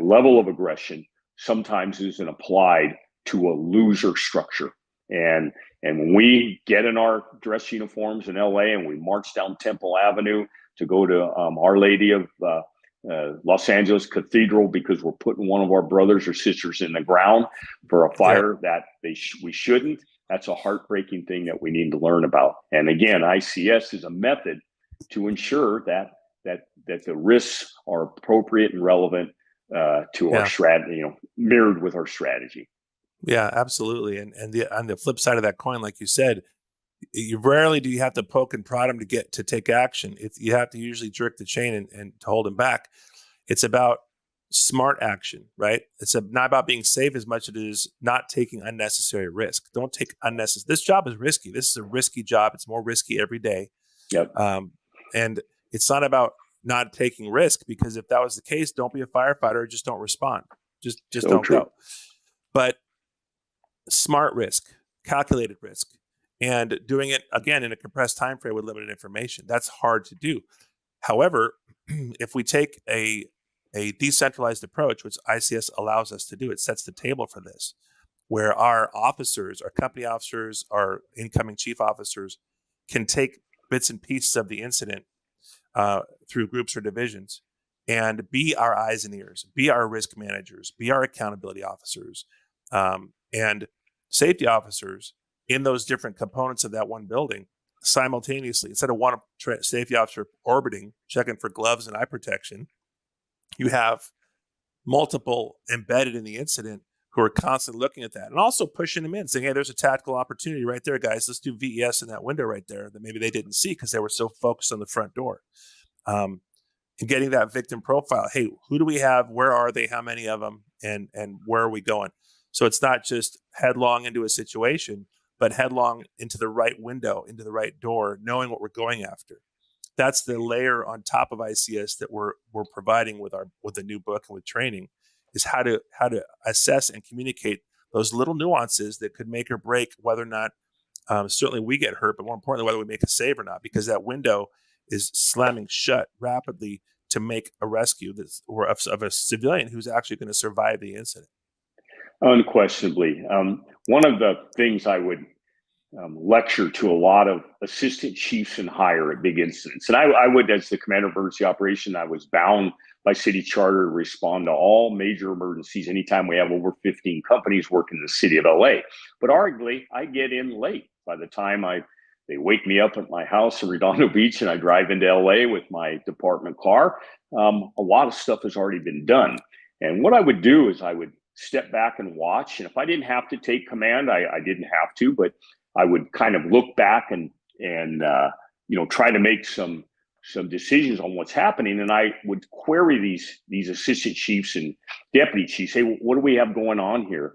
level of aggression sometimes isn't applied to a loser structure. And And when we get in our dress uniforms in LA and we march down Temple Avenue to go to Our Lady of Los Angeles Cathedral because we're putting one of our brothers or sisters in the ground for a fire that we shouldn't, that's a heartbreaking thing that we need to learn about. And again, ICS is a method to ensure that the risks are appropriate and relevant to our strategy, mirrored with our strategy. Yeah, absolutely. And on the flip side of that coin, like you said, you rarely do you have to poke and prod them to take action. You have to usually jerk the chain and to hold them back. It's about smart action, right? It's not about being safe as much as it is not taking unnecessary risk. Don't take unnecessary. This job is risky. This is a risky job. It's more risky every day. Yep. And it's not about not taking risk, because if that was the case, don't be a firefighter or just don't respond. Just so don't go. But smart risk, calculated risk, and doing it again in a compressed time frame with limited information. That's hard to do. However, if we take a decentralized approach, which ICS allows us to do, it sets the table for this, where our officers, our company officers, our incoming chief officers can take bits and pieces of the incident through groups or divisions and be our eyes and ears, be our risk managers, be our accountability officers, and safety officers in those different components of that one building simultaneously. Instead of one safety officer orbiting, checking for gloves and eye protection, you have multiple embedded in the incident who are constantly looking at that and also pushing them in, saying, hey, there's a tactical opportunity right there, guys. Let's do VES in that window right there that maybe they didn't see because they were so focused on the front door. And getting that victim profile. Hey, who do we have? Where are they? How many of them? And where are we going? So it's not just headlong into a situation, but headlong into the right window, into the right door, knowing what we're going after. That's the layer on top of ICS that we're providing with the new book and with training, is how to assess and communicate those little nuances that could make or break whether or not certainly we get hurt, but more importantly, whether we make a save or not, because that window is slamming shut rapidly to make a rescue of a civilian who's actually going to survive the incident. Unquestionably. One of the things I would lecture to a lot of assistant chiefs and higher at big incidents, and I would, as the commander of emergency operation, I was bound by city charter to respond to all major emergencies anytime we have over 15 companies working in the city of LA. But arguably, I get in late. By the time they wake me up at my house in Redondo Beach and I drive into LA with my department car, a lot of stuff has already been done. And what I would do is I would step back and watch. And if I didn't have to take command, I didn't have to, but I would kind of look back and try to make some decisions on what's happening. And I would query these assistant chiefs and deputy chiefs, say, what do we have going on here?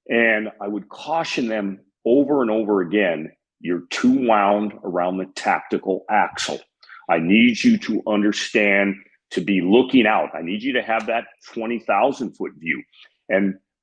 And I would caution them over and over again, you're too wound around the tactical axle. I need you to understand, to be looking out. I need you to have that 20,000 foot view.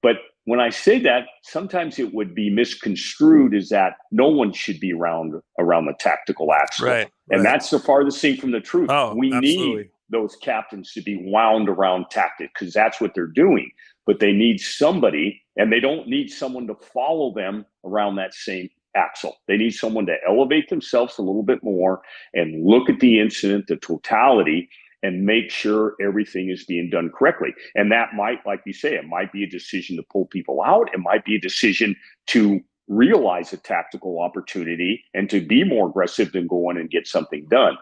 But when I say that, sometimes it would be misconstrued as that no one should be around the tactical axle. Right. And that's the farthest thing from the truth. We absolutely. need those captains to be wound around tactic, because that's what they're doing. But they need somebody, and they don't need someone to follow them around that same axle. They need someone to elevate themselves a little bit more and look at the incident, the totality, and make sure everything is being done correctly. And that might, like you say, it might be a decision to pull people out. It might be a decision to realize a tactical opportunity and to be more aggressive than go in and get something done.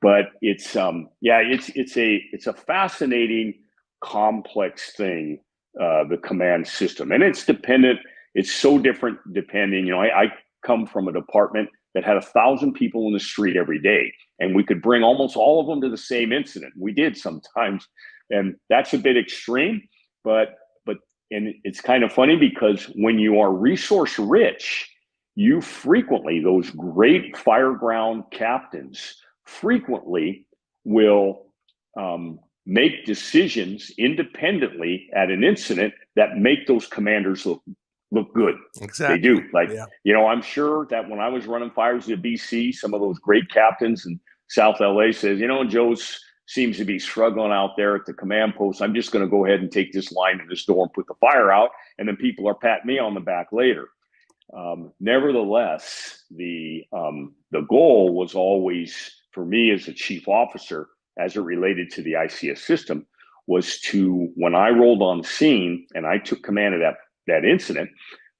But it's a fascinating, complex thing, the command system. And it's dependent. It's so different depending. I come from a department that had 1,000 people in the street every day, and we could bring almost all of them to the same incident. We did sometimes, and that's a bit extreme, but it's kind of funny, because when you are resource rich, you frequently, those great fireground captains frequently will make decisions independently at an incident that make those commanders look good. Exactly. They do. I'm sure that when I was running fires in BC, some of those great captains in South LA says, Joe seems to be struggling out there at the command post. I'm just going to go ahead and take this line to this door and put the fire out. And then people are patting me on the back later. Nevertheless, the goal was always for me as a chief officer, as it related to the ICS system, was to, when I rolled on scene and I took command of that incident,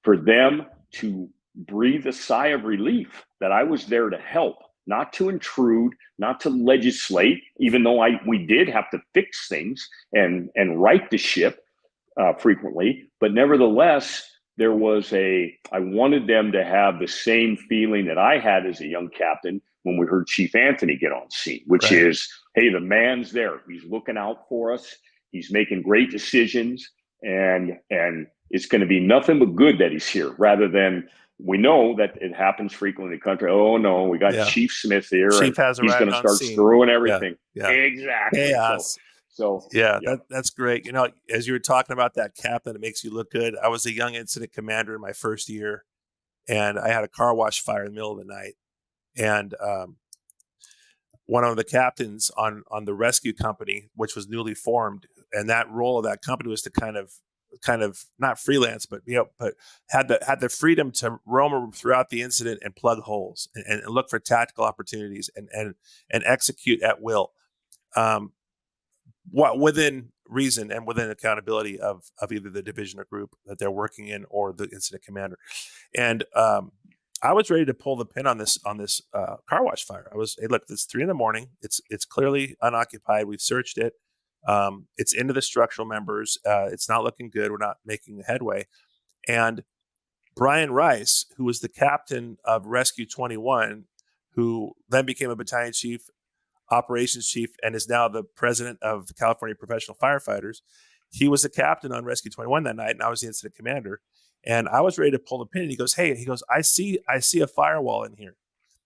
for them to breathe a sigh of relief that I was there to help, not to intrude, not to legislate, even though we did have to fix things and right the ship frequently. But nevertheless, I wanted them to have the same feeling that I had as a young captain when we heard Chief Anthony get on scene, which is, hey, the man's there. He's looking out for us. He's making great decisions, and it's going to be nothing but good that he's here, rather than, we know that it happens frequently in the country. Oh no, we got Chief Smith here, Chief and he's going to start screwing everything. Exactly. Chaos. So that's great. You know, as you were talking about that captain, it makes you look good. I was a young incident commander in my first year, and I had a car wash fire in the middle of the night. And one of the captains on the rescue company, which was newly formed, and that role of that company was to kind of not freelance, but but had the freedom to roam throughout the incident and plug holes and look for tactical opportunities and execute at will. Within reason and within accountability of either the division or group that they're working in or the incident commander. And I was ready to pull the pin on this car wash fire. I was, hey, look, it's 3 a.m. It's clearly unoccupied. We've searched it. It's into the structural members. It's not looking good. We're not making headway. And Brian Rice, who was the captain of Rescue 21, who then became a battalion chief, operations chief, and is now the president of the California Professional Firefighters. He was the captain on Rescue 21 that night, and I was the incident commander. And I was ready to pull the pin. And he goes, I see a firewall in here.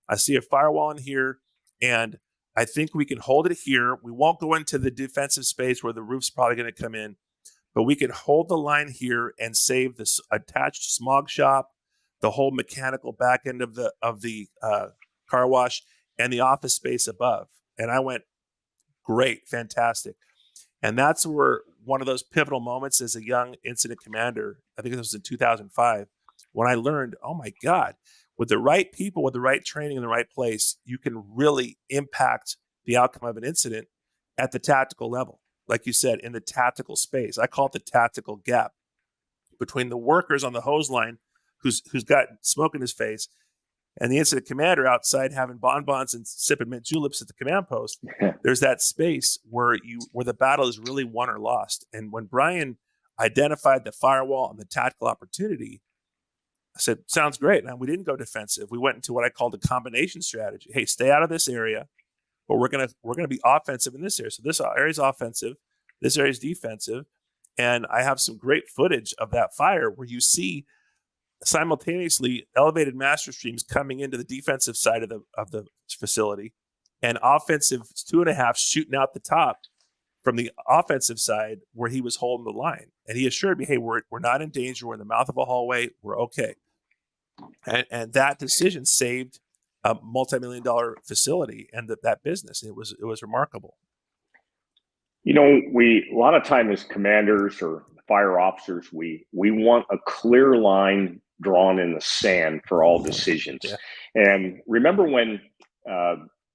I see a firewall in here, and I think we can hold it here. We won't go into the defensive space where the roof's probably going to come in, but we can hold the line here and save this attached smog shop, the whole mechanical back end of the car wash, and the office space above. And I went, great, fantastic. And that's where one of those pivotal moments as a young incident commander, I think this was in 2005, when I learned, oh my God, with the right people, with the right training in the right place, you can really impact the outcome of an incident at the tactical level. Like you said, in the tactical space. I call it the tactical gap between the workers on the hose line who's got smoke in his face and the incident commander outside having bonbons and sipping mint juleps at the command post. There's that space where the battle is really won or lost. And when Brian identified the firewall and the tactical opportunity, I said, sounds great. Now, we didn't go defensive. We went into what I called a combination strategy. Hey, stay out of this area, but we're gonna be offensive in this area. So this area is offensive, this area is defensive. And I have some great footage of that fire where you see simultaneously elevated master streams coming into the defensive side of the facility, and offensive 2.5 shooting out the top from the offensive side where he was holding the line. And he assured me, hey, we're not in danger. We're in the mouth of a hallway. We're okay. And that decision saved a multi-million-dollar facility and that business. It was remarkable. You know, a lot of time as commanders or fire officers, we want a clear line drawn in the sand for all decisions. Yeah. And remember when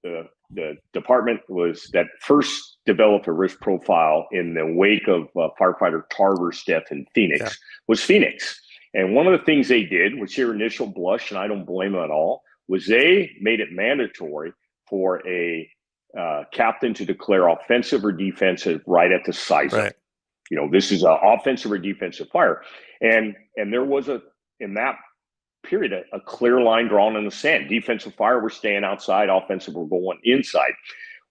the department that first developed a risk profile in the wake of firefighter Tarver's death in Phoenix was Phoenix. And one of the things they did, which your initial blush, and I don't blame them at all, was they made it mandatory for a captain to declare offensive or defensive right at the site. Right. You know, this is an offensive or defensive fire. And there was in that period, a clear line drawn in the sand. Defensive fire, we're staying outside. Offensive, we're going inside.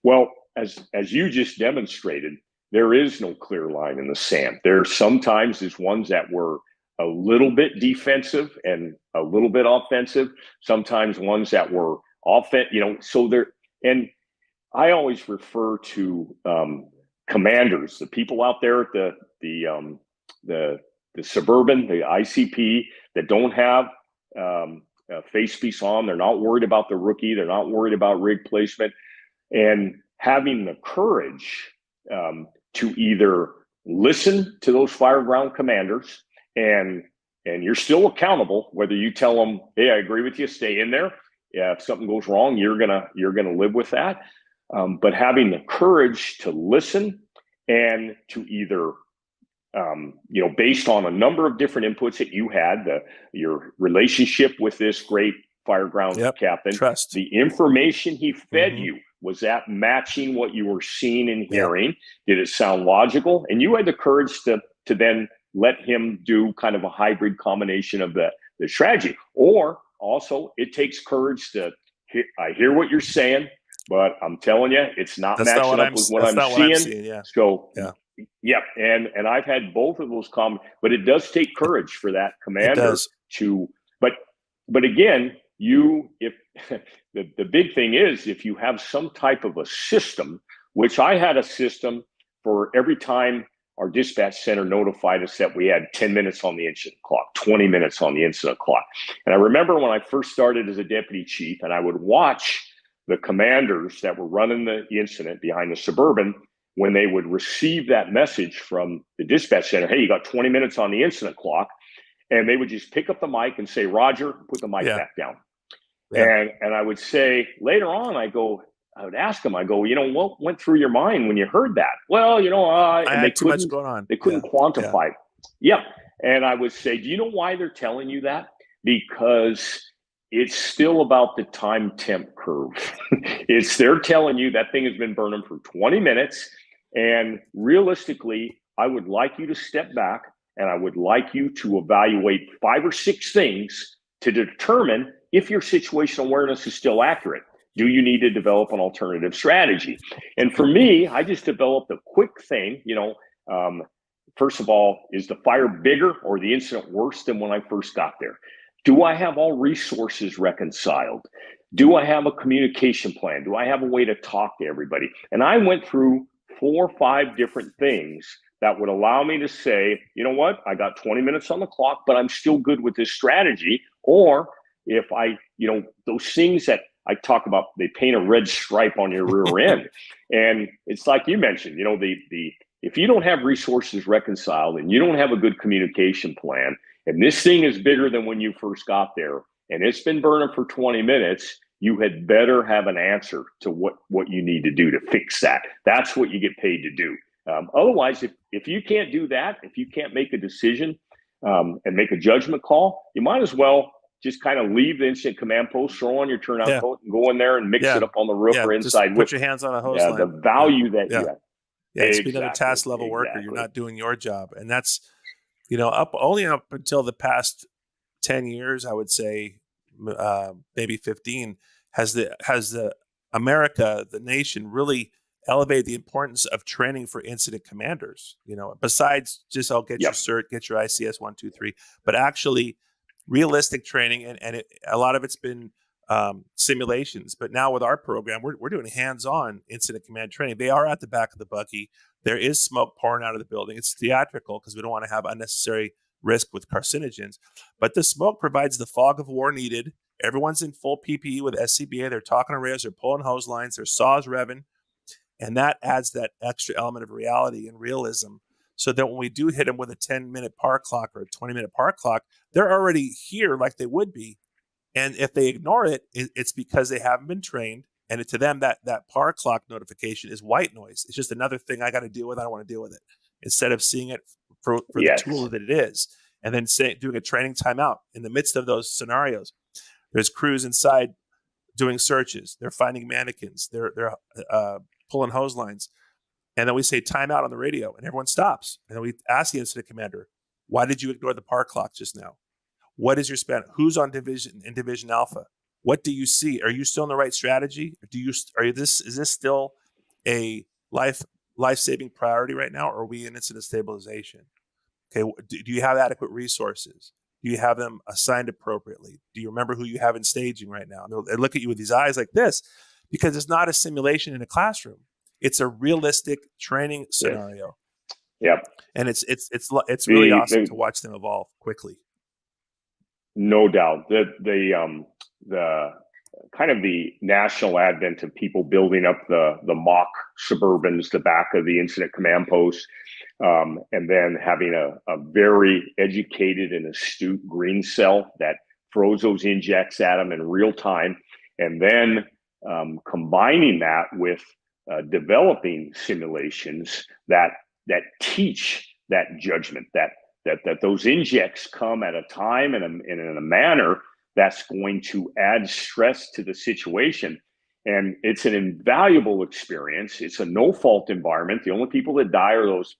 Well, as you just demonstrated, there is no clear line in the sand. There sometimes is ones that were a little bit defensive and a little bit offensive. Sometimes ones that were offensive, you know, so there, and I always refer to commanders, the people out there at the suburban, the ICP that don't have a face piece on. They're not worried about the rookie. They're not worried about rig placement, and having the courage to either listen to those fireground commanders and and you're still accountable, whether you tell them, hey, I agree with you, stay in there. Yeah, if something goes wrong, you're gonna live with that. But having the courage to listen and to either based on a number of different inputs that you had, your relationship with this great fireground captain, trust, the information he fed you, was that matching what you were seeing and hearing? Did it sound logical? And you had the courage to then let him do kind of a hybrid combination of the strategy. Or also, it takes courage to, I hear what you're saying, but I'm telling you, it's not matching up with what I'm seeing. Yeah. So, yeah, and I've had both of those but it does take courage for that commander to. But again, if the big thing is, if you have some type of a system, which I had a system for every time our dispatch center notified us that we had 10 minutes on the incident clock, 20 minutes on the incident clock. And I remember when I first started as a deputy chief, and I would watch the commanders that were running the incident behind the Suburban, when they would receive that message from the dispatch center, hey, you got 20 minutes on the incident clock, and they would just pick up the mic and say, Roger, put the mic back down. And I would say later on, I would ask them, what went through your mind when you heard that? Well, I had too much going on. They couldn't quantify it. Yep. And I would say, do you know why they're telling you that? Because it's still about the time temp curve. They're telling you that thing has been burning for 20 minutes. And realistically, I would like you to step back, and I would like you to evaluate 5 or 6 things to determine if your situational awareness is still accurate. Do you need to develop an alternative strategy? And for me, I just developed a quick thing. First of all, is the fire bigger or the incident worse than when I first got there? Do I have all resources reconciled? Do I have a communication plan? Do I have a way to talk to everybody? And I went through 4 or 5 different things that would allow me to say, you know what, I got 20 minutes on the clock, but I'm still good with this strategy. Or if those things that I talk about, they paint a red stripe on your rear end. And it's like you mentioned, if you don't have resources reconciled and you don't have a good communication plan, and this thing is bigger than when you first got there, and it's been burning for 20 minutes, you had better have an answer to what you need to do to fix that. That's what you get paid to do. Otherwise, if you can't do that, if you can't make a decision and make a judgment call, you might as well just kind of leave the incident command post, throw on your turnout coat, and go in there and mix it up on the roof or inside. Put your hands on a hose line. The value that you have. Yeah, it's being a task level worker. You're not doing your job. And that's, only up until the past 10 years, I would say, maybe 15, has the America, the nation, really elevated the importance of training for incident commanders. Besides just get your cert, get your ICS 1, 2, 3, but actually realistic training, and a lot of it's been simulations. But now with our program, we're doing hands-on incident command training. They are at the back of the buggy. There is smoke pouring out of the building. It's theatrical because we don't want to have unnecessary risk with carcinogens. But the smoke provides the fog of war needed. Everyone's in full PPE with SCBA. They're talking to rails. They're pulling hose lines. Their saws revving. And that adds that extra element of reality and realism, so that when we do hit them with a 10-minute park clock or a 20-minute park clock, they're already here like they would be. And if they ignore it, it's because they haven't been trained. And to them, that park clock notification is white noise. It's just another thing I got to deal with. I don't want to deal with it. Instead of seeing it for the tool that it is. And then doing a training timeout in the midst of those scenarios. There's crews inside doing searches. They're finding mannequins. They're pulling hose lines. And then we say timeout on the radio, and everyone stops. And then we ask the incident commander, why did you ignore the park clock just now? What is your span? Who's on division alpha? What do you see? Are you still in the right strategy? Is this still a life-saving priority right now? Or are we in incident stabilization? Okay. Do you have adequate resources? Do you have them assigned appropriately? Do you remember who you have in staging right now? And they look at you with these eyes like this, because it's not a simulation in a classroom. It's a realistic training scenario. Yep. And it's really awesome to watch them evolve quickly. No doubt. The kind of the national advent of people building up the mock Suburbans, the back of the incident command post, and then having a very educated and astute green cell that throws those injects at them in real time, and then combining that with developing simulations that teach that judgment, that those injects come at a time and in a manner that's going to add stress to the situation. And it's an invaluable experience. It's a no-fault environment. The only people that die are those,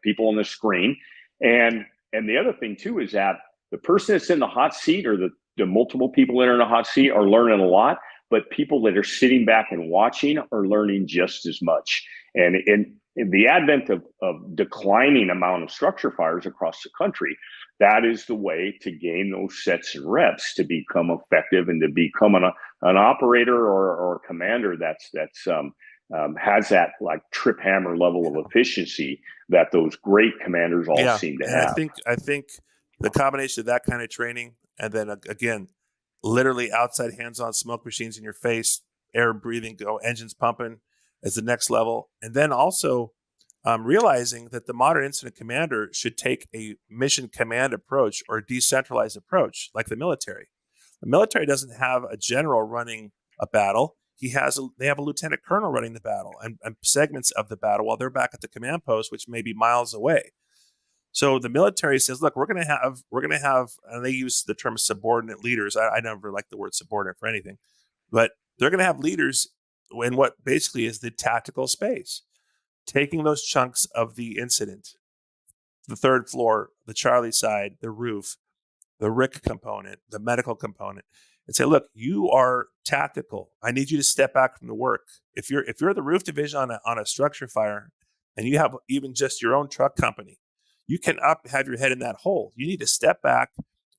people on the screen. And the other thing too is that the person that's in the hot seat, or the multiple people that are in a hot seat, are learning a lot, but people that are sitting back and watching are learning just as much. And in the advent of declining amount of structure fires across the country, that is the way to gain those sets and reps to become effective and to become an operator or a commander that's has that like trip hammer level of efficiency that those great commanders all seem to have. I think the combination of that kind of training, and then again, literally outside hands-on smoke machines in your face, air breathing, go engines pumping, is the next level. And then also realizing that the modern incident commander should take a mission command approach or a decentralized approach like the military. The military doesn't have a general running a battle. They have a lieutenant colonel running the battle and segments of the battle while they're back at the command post, which may be miles away. So the military says, look, we're going to have, and they use the term subordinate leaders. I never like the word subordinate for anything, but they're going to have leaders in what basically is the tactical space, taking those chunks of the incident, the third floor, the Charlie side, the roof, the RIC component, the medical component, and say, look, you are tactical. I need you to step back from the work. If you're the roof division on a structure fire, and you have even just your own truck company, you can have your head in that hole. You need to step back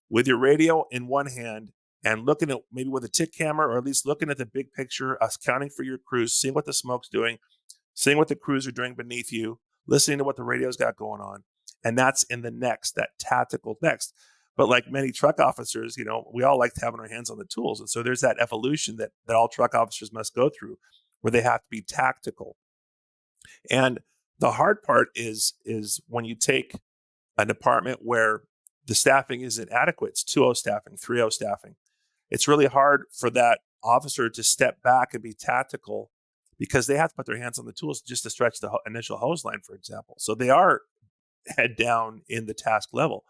with your radio in one hand and looking at maybe with a tick camera, or at least looking at the big picture, accounting for your crews, seeing what the smoke's doing, seeing what the crews are doing beneath you, listening to what the radio's got going on. And that's in that tactical next. But like many truck officers, we all like having our hands on the tools. And so there's that evolution that all truck officers must go through, where they have to be tactical. And the hard part is when you take a department where the staffing isn't adequate. It's 2-0 staffing, 3-0 staffing. It's really hard for that officer to step back and be tactical, because they have to put their hands on the tools just to stretch the initial hose line, for example. So they are head down in the task level.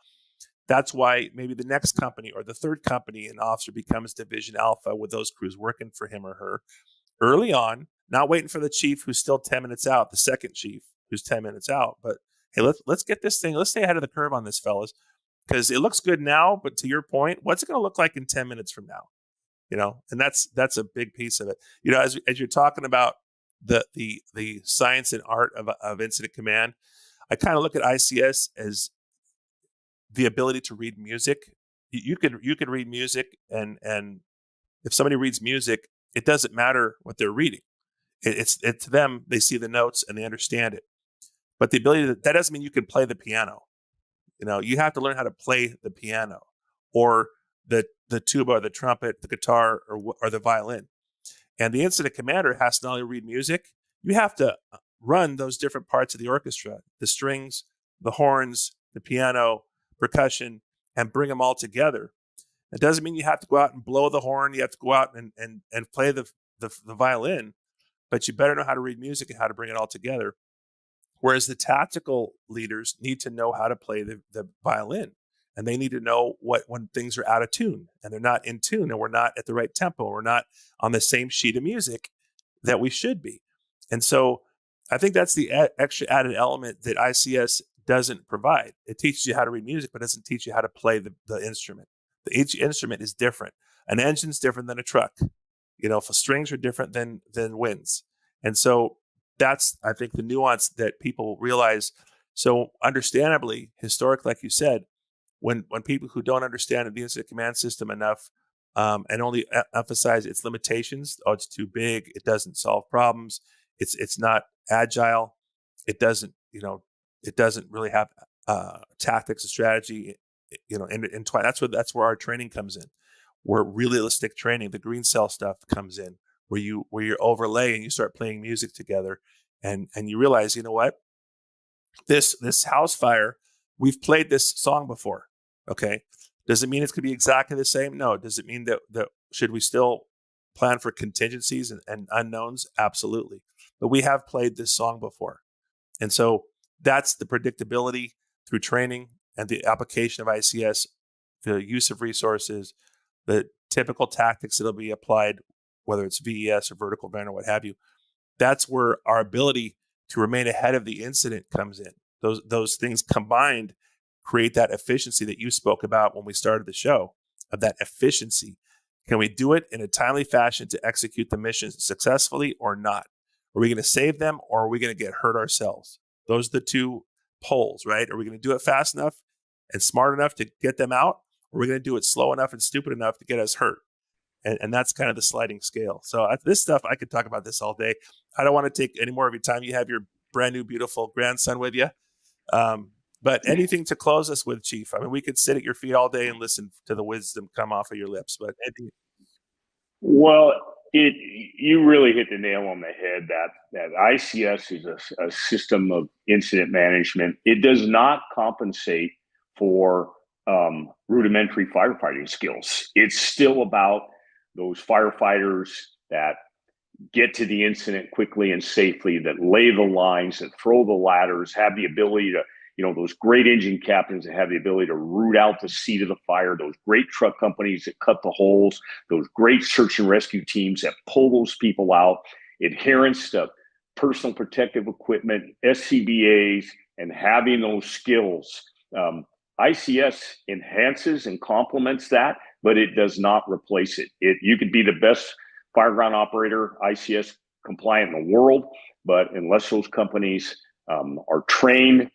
That's why maybe the next company or the third company, an officer becomes Division Alpha with those crews working for him or her early on, not waiting for the chief who's still 10 minutes out, the second chief who's 10 minutes out. But hey, let's get this thing, let's stay ahead of the curve on this, fellas, because it looks good now, but to your point, what's it going to look like in 10 minutes from now? And that's a big piece of it. As you're talking about the science and art of incident command, I kind of look at ICS as the ability to read music. You could read music, and if somebody reads music, it doesn't matter what they're reading. It's to them, they see the notes and they understand it. But the ability that doesn't mean you can play the piano. You have to learn how to play the piano, or the tuba, or the trumpet, the guitar, or the violin. And the incident commander has to not only read music, you have to run those different parts of the orchestra, the strings, the horns, the piano, percussion, and bring them all together. It doesn't mean you have to go out and blow the horn. You have to go out and play the violin, but you better know how to read music and how to bring it all together. Whereas the tactical leaders need to know how to play the violin, and they need to know when things are out of tune and they're not in tune, and we're not at the right tempo. We're not on the same sheet of music that we should be. And so I think that's the extra added element that ICS doesn't provide. It teaches you how to read music, but doesn't teach you how to play the instrument. Each instrument is different. An engine's different than a truck. If strings are different than winds. And so that's, I think, the nuance that people realize. So understandably, historically, like you said, when people who don't understand the incident command system enough and only emphasize its limitations, it's too big, it doesn't solve problems, it's not agile, it doesn't really have tactics and strategy, and that's where our training comes in. Where realistic training, the green cell stuff comes in, where you overlay and you start playing music together, and you realize, This house fire, we've played this song before. Okay. Does it mean it's going to be exactly the same? No. Does it mean that should we still plan for contingencies and unknowns? Absolutely. But we have played this song before. And so that's the predictability through training and the application of ICS, the use of resources, the typical tactics that'll be applied, whether it's VES or vertical burn or what have you. That's where our ability to remain ahead of the incident comes in. Those things combined create that efficiency that you spoke about when we started the show, of that efficiency. Can we do it in a timely fashion to execute the mission successfully or not? Are we going to save them, or are we going to get hurt ourselves? Those are the two poles, right? Are we going to do it fast enough and smart enough to get them out? Or are we going to do it slow enough and stupid enough to get us hurt? And that's kind of the sliding scale. So this stuff, I could talk about this all day. I don't want to take any more of your time. You have your brand new, beautiful grandson with you. But anything to close us with, Chief? I mean, we could sit at your feet all day and listen to the wisdom come off of your lips. But anything. Well, you really hit the nail on the head. That ICS is a system of incident management. It does not compensate for rudimentary firefighting skills. It's still about those firefighters that get to the incident quickly and safely, that lay the lines, that throw the ladders, have the ability to, those great engine captains that have the ability to root out the seat of the fire, those great truck companies that cut the holes, those great search and rescue teams that pull those people out, adherence to personal protective equipment, SCBAs, and having those skills. ICS enhances and complements that, but it does not replace it. You could be the best fireground operator, ICS compliant in the world, but unless those companies are trained,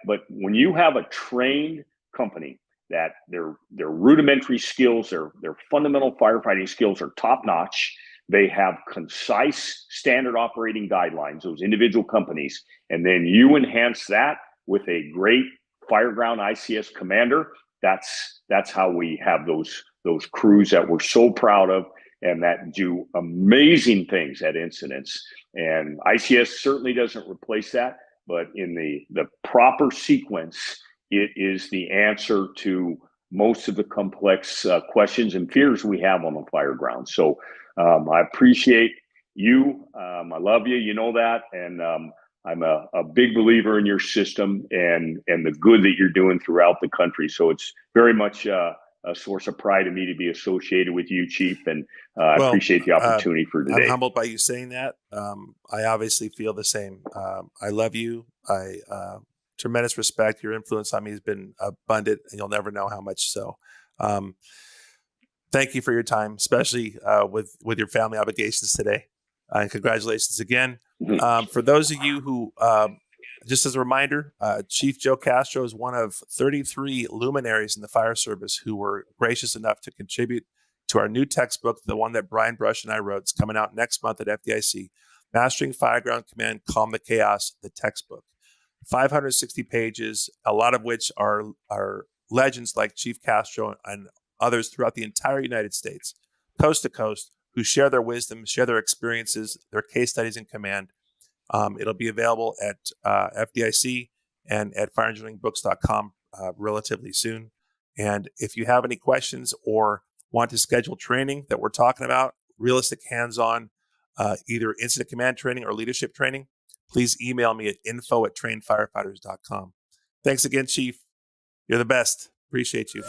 but when you have a trained company that their rudimentary skills, their fundamental firefighting skills are top notch, they have concise standard operating guidelines, those individual companies, and then you enhance that with a great fireground ICS commander. That's how we have those crews that we're so proud of and that do amazing things at incidents. And ICS certainly doesn't replace that, but in the proper sequence, it is the answer to most of the complex questions and fears we have on the fire ground. So I appreciate you. I love you. You know that. And I'm a big believer in your system and the good that you're doing throughout the country. So it's very much a source of pride to me to be associated with you, Chief. And I appreciate the opportunity for today. I'm humbled by you saying that. I obviously feel the same. I love you. Tremendous respect. Your influence on me has been abundant, and you'll never know how much so. Thank you for your time, especially with your family obligations today. And congratulations again. For those of you who, just as a reminder, Chief Joe Castro is one of 33 luminaries in the fire service who were gracious enough to contribute to our new textbook, the one that Brian Brush and I wrote. It's coming out next month at FDIC, Mastering Fireground Command, Calm the Chaos, the textbook. 560 pages, a lot of which are legends like Chief Castro and others throughout the entire United States, coast to coast, who share their wisdom, share their experiences, their case studies in command. It'll be available at FDIC and at fireengineeringbooks.com relatively soon. And if you have any questions or want to schedule training that we're talking about, realistic hands-on, either incident command training or leadership training, please email me at info@trainedfirefighters.com. Thanks again, Chief. You're the best. Appreciate you.